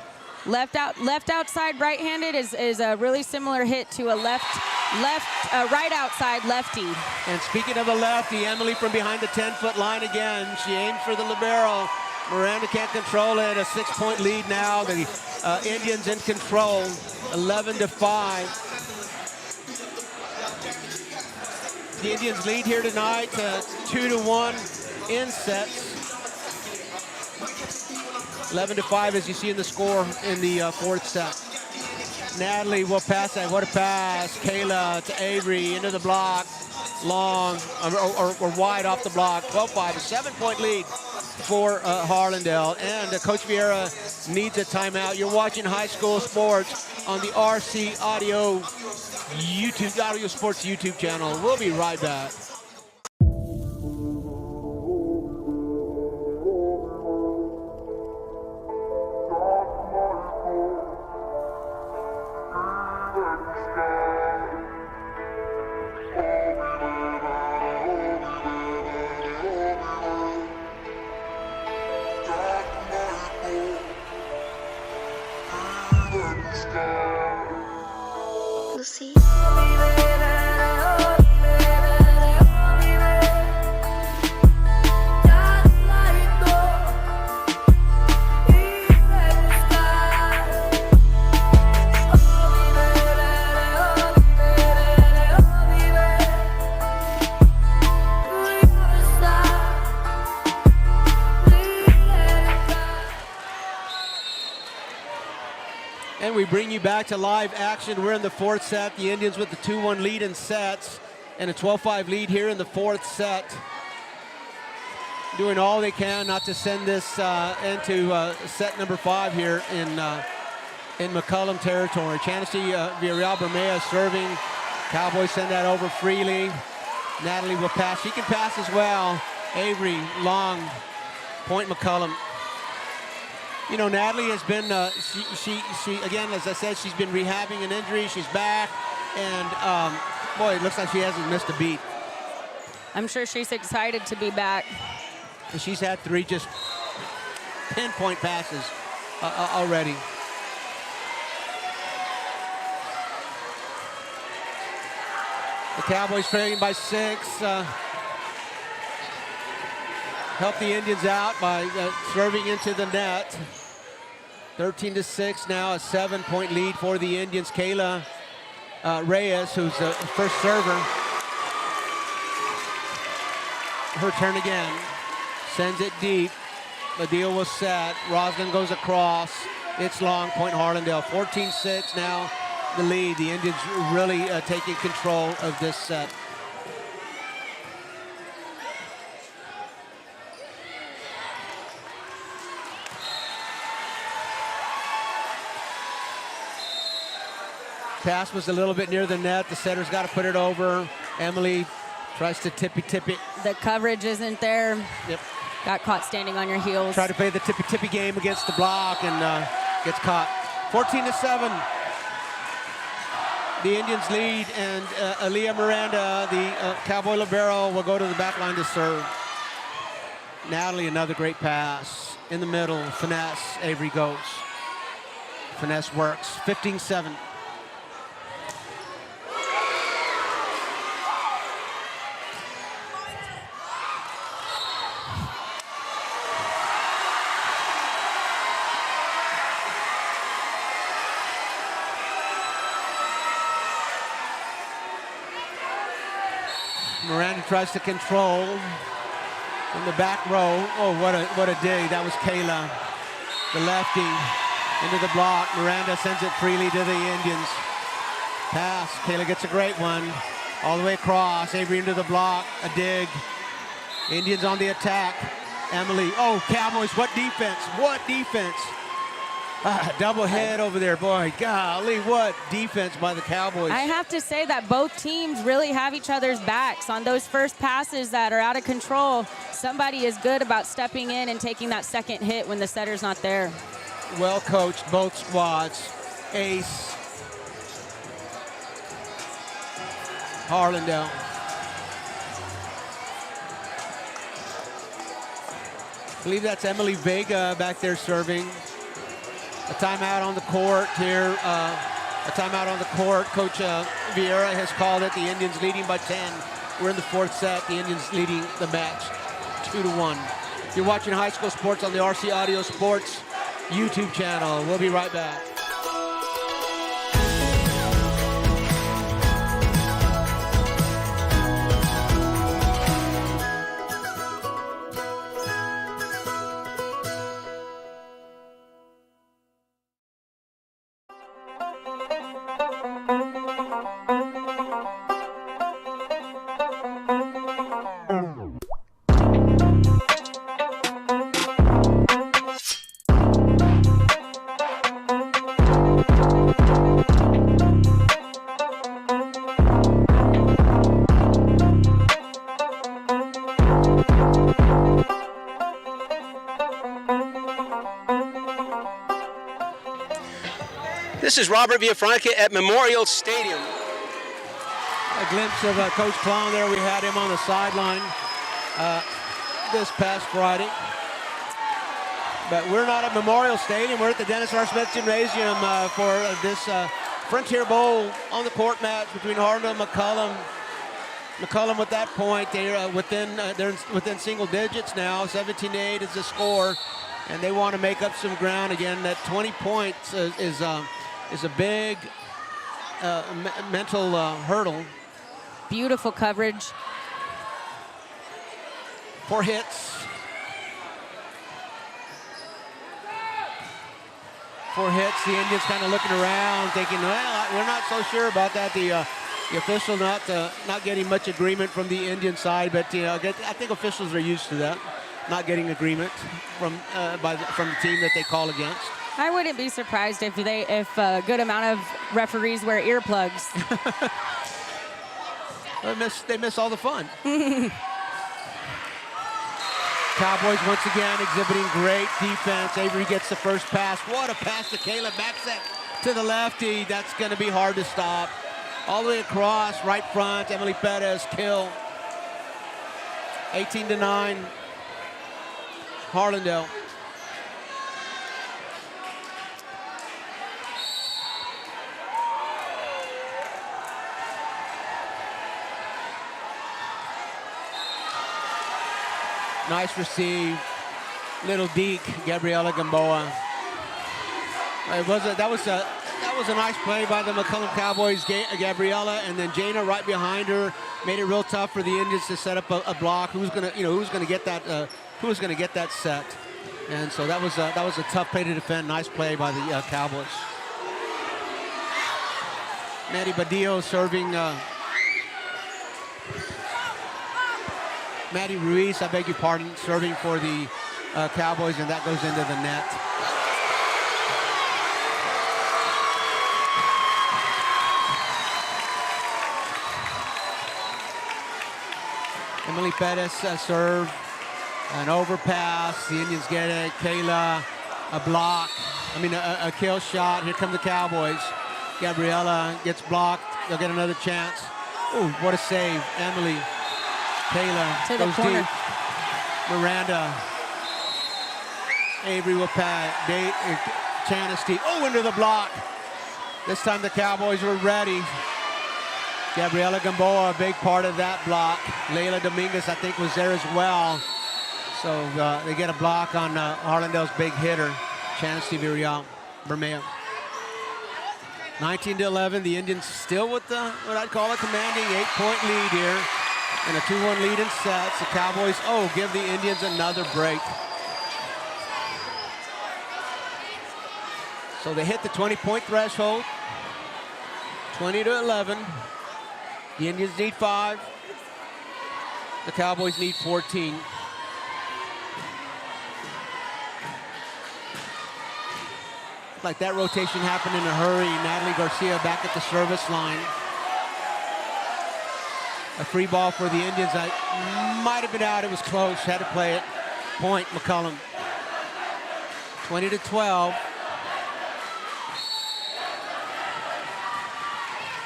Left outside right-handed is a really similar hit to a right outside lefty. And speaking of a lefty, Emily from behind the 10-foot line again. She aims for the libero. Miranda can't control it. A 6-point lead now. The Indians in control, 11-5. The Indians lead here tonight, 2-1 in sets. 11-5 as you see in the score in the fourth set. Natalie will pass that. What a pass. Kayla to Avery into the block. Long or wide off the block. 12-5, a 7-point lead for Harlandale. And Coach Vieira needs a timeout. You're watching high school sports on the RC Audio Sports YouTube channel. We'll be right back. We bring you back to live action. We're in the fourth set. The Indians with the 2-1 lead in sets and a 12-5 lead here in the fourth set. Doing all they can not to send this into set number 5 here in McCollum territory. Chancy Villarreal-Bermea serving. Cowboys send that over freely. Natalie will pass. She can pass as well. Avery, long, point McCollum. You know, Natalie has been, she again, as I said, she's been rehabbing an injury. She's back, and boy, it looks like she hasn't missed a beat. I'm sure she's excited to be back. And she's had 3 just 10-point passes already. The Cowboys trailing by 6. Help the Indians out by serving into the net. 13-6 now, a 7-point lead for the Indians. Kayla Reyes, who's the first server. Her turn again. Sends it deep. The deal was set. Roslyn goes across. It's long, point Harlandale. 14-6 now, the lead. The Indians really taking control of this set. Pass was a little bit near the net. The setter's got to put it over. Emily tries to tip it. The coverage isn't there. Yep. Got caught standing on your heels. Try to play the tippy game against the block and gets caught. 14-7. The Indians lead, and Aaliyah Miranda, the Cowboy libero, will go to the back line to serve. Natalie, another great pass. In the middle, finesse. Avery goes. Finesse works. 15-7. Miranda tries to control in the back row. Oh, what a dig. That was Kayla, the lefty, into the block. Miranda sends it freely to the Indians. Pass. Kayla gets a great one. All the way across, Avery into the block, a dig. Indians on the attack. Emily, oh, Cowboys, what defense, what defense. Double head over there, boy, golly, what defense by the Cowboys. I have to say that both teams really have each other's backs on those first passes that are out of control. Somebody is good about stepping in and taking that second hit when the setter's not there. Well coached, both squads. Ace. Harlandale. I believe that's Emily Vega back there serving. A timeout on the court here. A timeout on the court. Coach Vieira has called it. The Indians leading by 10. We're in the fourth set. The Indians leading the match 2-1. You're watching high school sports on the RC Audio Sports YouTube channel. We'll be right back. This is Robert Villafranca at Memorial Stadium. A glimpse of Coach Clown there. We had him on the sideline this past Friday. But we're not at Memorial Stadium. We're at the Dennis R. Smith Gymnasium for this Frontier Bowl on the court match between Harlandale and McCollum. McCollum at that point, they're within single digits now. 17-8 is the score, and they want to make up some ground again. That 20 points is a big mental hurdle. Beautiful coverage. 4 hits. 4 hits. The Indians kind of looking around, thinking, well, we're not so sure about that. The official not getting much agreement from the Indian side, but I think officials are used to that, not getting agreement from the team that they call against. I wouldn't be surprised if a good amount of referees wear earplugs. They miss all the fun. Cowboys once again exhibiting great defense. Avery gets the first pass. What a pass to Kayla. Back set to the lefty. That's going to be hard to stop. All the way across, right front. Emily Perez, kill. 18-9. Harlandale. Nice receive. Little deke, Gabriela Gamboa. That was a nice play by the McCollum Cowboys. Gabriela, and then Jana right behind her, made it real tough for the Indians to set up a block. Who's gonna get that set? And so that was a tough play to defend. Nice play by the Cowboys. Maddie Badillo serving. Maddie Ruiz, I beg your pardon, serving for the Cowboys, and that goes into the net. Emily Perez serve, an overpass. The Indians get it. Kayla, a kill shot. Here come the Cowboys. Gabriela gets blocked. They'll get another chance. Ooh, what a save. Emily. Kayla to the goes corner. deep. Miranda. Avery will pat. Chanasty. Oh, into the block. This time the Cowboys were ready. Gabriela Gamboa, a big part of that block. Layla Dominguez, I think, was there as well. So they get a block on Harlandale's big hitter, Chanasty Bermeo. 19-11, the Indians still with what I'd call a commanding 8-point lead here. And a 2-1 lead in sets. The Cowboys, give the Indians another break. So they hit the 20-point threshold. 20-11. The Indians need 5. The Cowboys need 14. Like that rotation happened in a hurry. Natalie Garcia back at the service line. A free ball for the Indians. I might have been out. It was close. Had to play it. Point, McCollum. 20-12.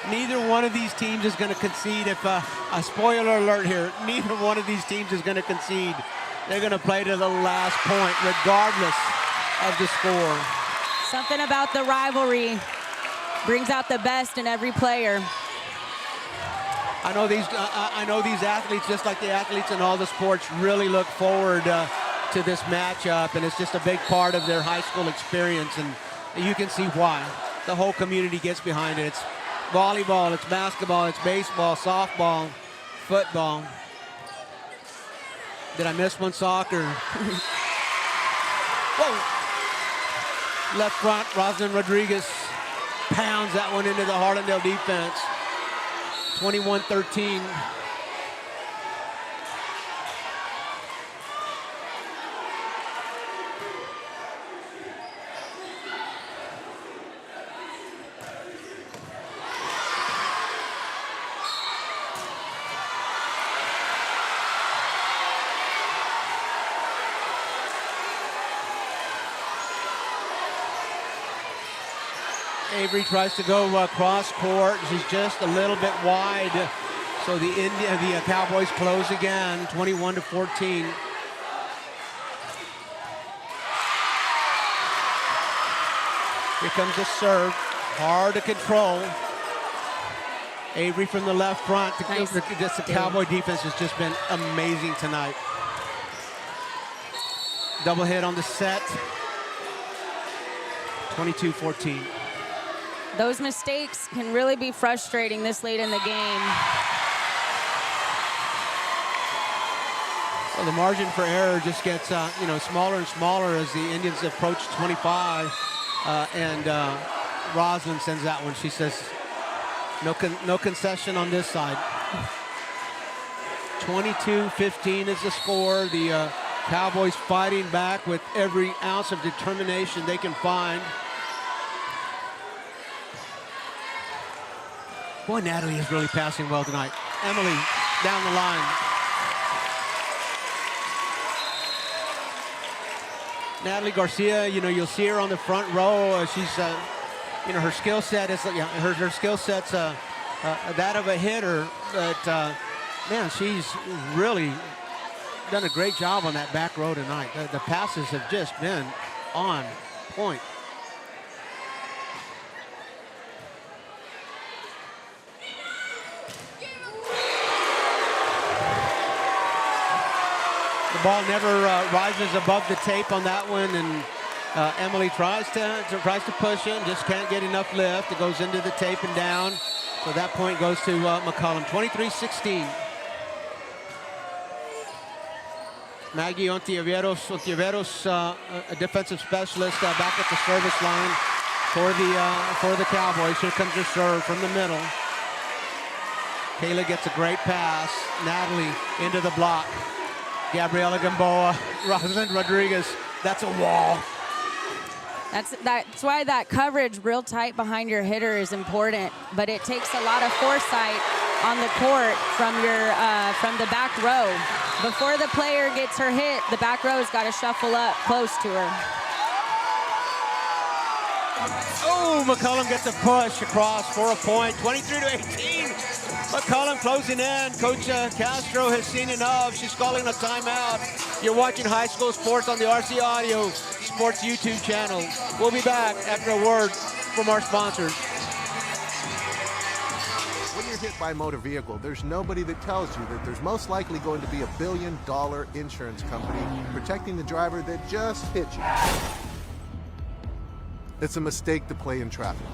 Neither one of these teams is going to concede. If a spoiler alert here, neither one of these teams is going to concede. They're going to play to the last point, regardless of the score. Something about the rivalry brings out the best in every player. I know these athletes, just like the athletes in all the sports, really look forward to this matchup, and it's just a big part of their high school experience, and you can see why. The whole community gets behind it. It's volleyball, it's basketball, it's baseball, softball, football. Did I miss one? Soccer. Whoa! Left front, Rosalind Rodriguez pounds that one into the Harlandale defense. 21-13. Avery tries to go cross court. She's just a little bit wide. So the Cowboys close again, 21-14. Here comes the serve, hard to control. Avery from the left front. Nice. The Cowboy defense has just been amazing tonight. Double hit on the set. 22-14. Those mistakes can really be frustrating this late in the game. Well, the margin for error just gets smaller and smaller as the Indians approach 25. And Rosalind sends that one. She says, no concession on this side. 22-15 is the score. The Cowboys fighting back with every ounce of determination they can find. Boy, Natalie is really passing well tonight. Emily down the line. Natalie Garcia, you'll see her on the front row. She's, her skill set is, her skill set's that of a hitter, but man, she's really done a great job on that back row tonight. The passes have just been on point. The ball never rises above the tape on that one, and Emily tries to push it and just can't get enough lift. It goes into the tape and down. So that point goes to McCollum, 23-16. Maggie Ontiveros, a defensive specialist, back at the service line for the Cowboys. Here comes her serve from the middle. Kayla gets a great pass. Natalie into the block. Gabriela Gamboa, Rosalind Rodriguez, that's a wall. That's why that coverage real tight behind your hitter is important, but it takes a lot of foresight on the court from the back row. Before the player gets her hit, the back row's got to shuffle up close to her. Oh, McCollum gets a push across for a point, 23-18. McCollum closing in. Coach Castro has seen enough. She's calling a timeout. You're watching high school sports on the RC Audio Sports YouTube channel. We'll be back after a word from our sponsors. When you're hit by a motor vehicle, there's nobody that tells you that there's most likely going to be $1 billion insurance company protecting the driver that just hit you. It's a mistake to play in traffic,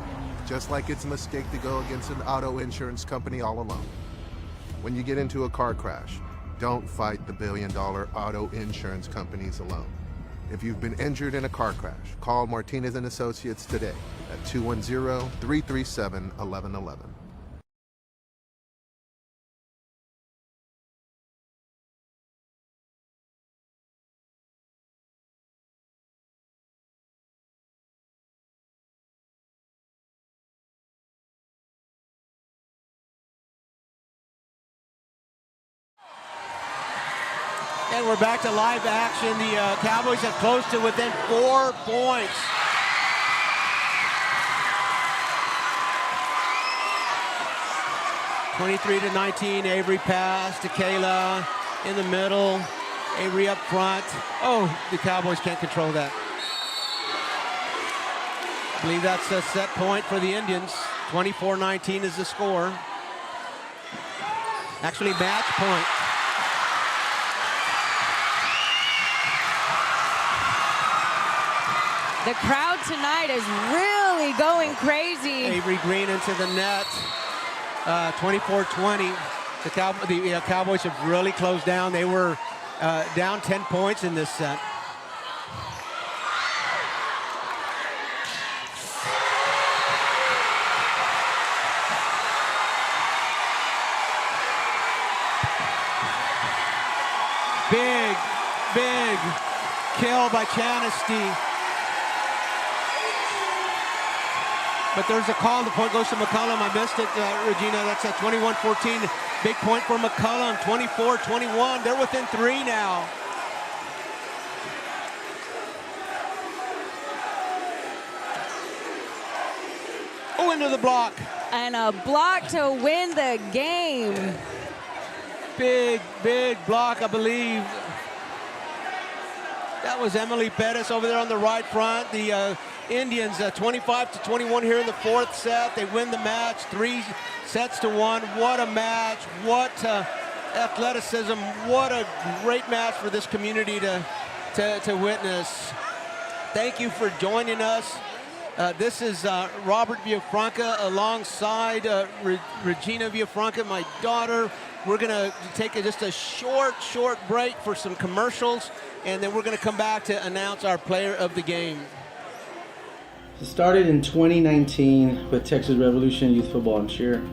just like it's a mistake to go against an auto insurance company all alone. When you get into a car crash, don't fight the $1 billion auto insurance companies alone. If you've been injured in a car crash, call Martinez & Associates today at 210-337-1111. And we're back to live action. The Cowboys have closed to within 4 points. (23-19), Avery pass to Kayla in the middle. Avery up front. Oh, the Cowboys can't control that. I believe that's a set point for the Indians. 24-19 is the score. Actually, match point. The crowd tonight is really going crazy. Avery Green into the net. 24-20. The Cowboys have really closed down. They were down 10 points in this set. Big kill by Chanasty. But there's a call. The point goes to McCollum. I missed it, Regina. That's a 21-14. Big point for McCollum. 24-21. They're within 3 now. Oh, into the block. And a block to win the game. Big block, I believe. That was Emily Pettis over there on the right front. The Indians 25-21 here in the 4th set. They win the match 3-1. What a match. What athleticism. What a great match for this community to witness. Thank you for joining us. This is Robert Villafranca alongside Regina Villafranca, my daughter. We're going to take just a short break for some commercials, and then we're going to come back to announce our player of the game. It started in 2019 with Texas Revolution Youth Football and Cheer.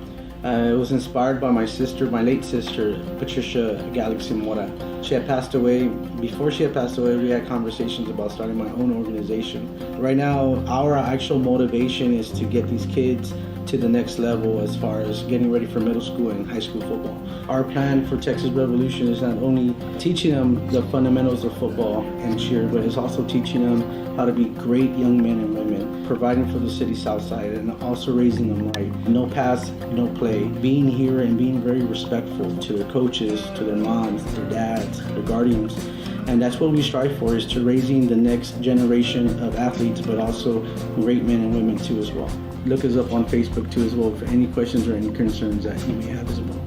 It was inspired by my sister, my late sister, Patricia Galaxy Mora. She had passed away. Before she had passed away, we had conversations about starting my own organization. Right now, our actual motivation is to get these kids to the next level as far as getting ready for middle school and high school football. Our plan for Texas Revolution is not only teaching them the fundamentals of football and cheer, but it's also teaching them how to be great young men and women, providing for the city south side, and also raising them right. No pass, no play. Being here and being very respectful to their coaches, to their moms, their dads, their guardians. And that's what we strive for, is to raising the next generation of athletes, but also great men and women too as well. Look us up on Facebook too as well for any questions or any concerns that you may have as well.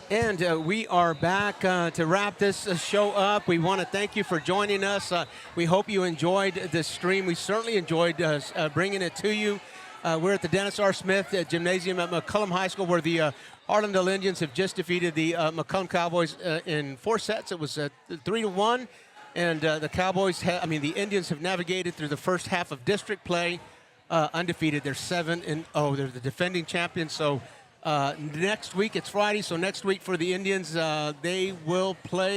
And we are back to wrap this show up. We want to thank you for joining us. We hope you enjoyed this stream. We certainly enjoyed bringing it to you. We're at the Dennis R. Smith Gymnasium at McCollum High School, where the Harlandale Indians have just defeated the McCollum Cowboys in 4 sets. It was 3-1, and the Indians have navigated through the first half of district play undefeated. They're 7-0. They're the defending champions. So next week, it's Friday. So next week for the Indians, the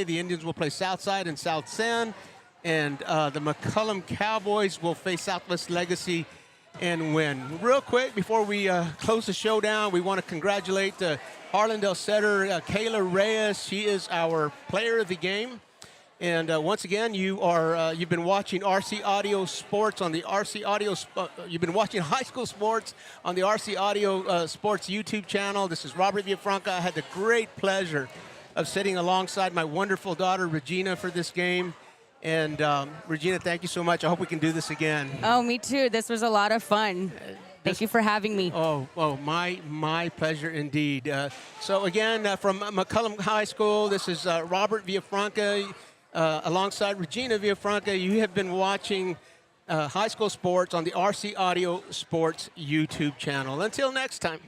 Indians will play Southside and South San, and the McCollum Cowboys will face Southwest Legacy and win. Real quick, before we close the show down, we want to congratulate Harlandale setter Kayla Reyes. She is our player of the game. And once again, you've been watching RC Audio Sports on the RC Audio. You've been watching high school sports on the RC Audio Sports YouTube channel. This is Robert Villafranca. I had the great pleasure of sitting alongside my wonderful daughter Regina for this game. And Regina, thank you so much. I hope we can do this again. Oh, me too. This was a lot of fun. Thank you for having me. My pleasure indeed. So again, from McCollum High School, this is Robert Villafranca alongside Regina Villafranca. You have been watching high school sports on the RC Audio Sports YouTube channel. Until next time.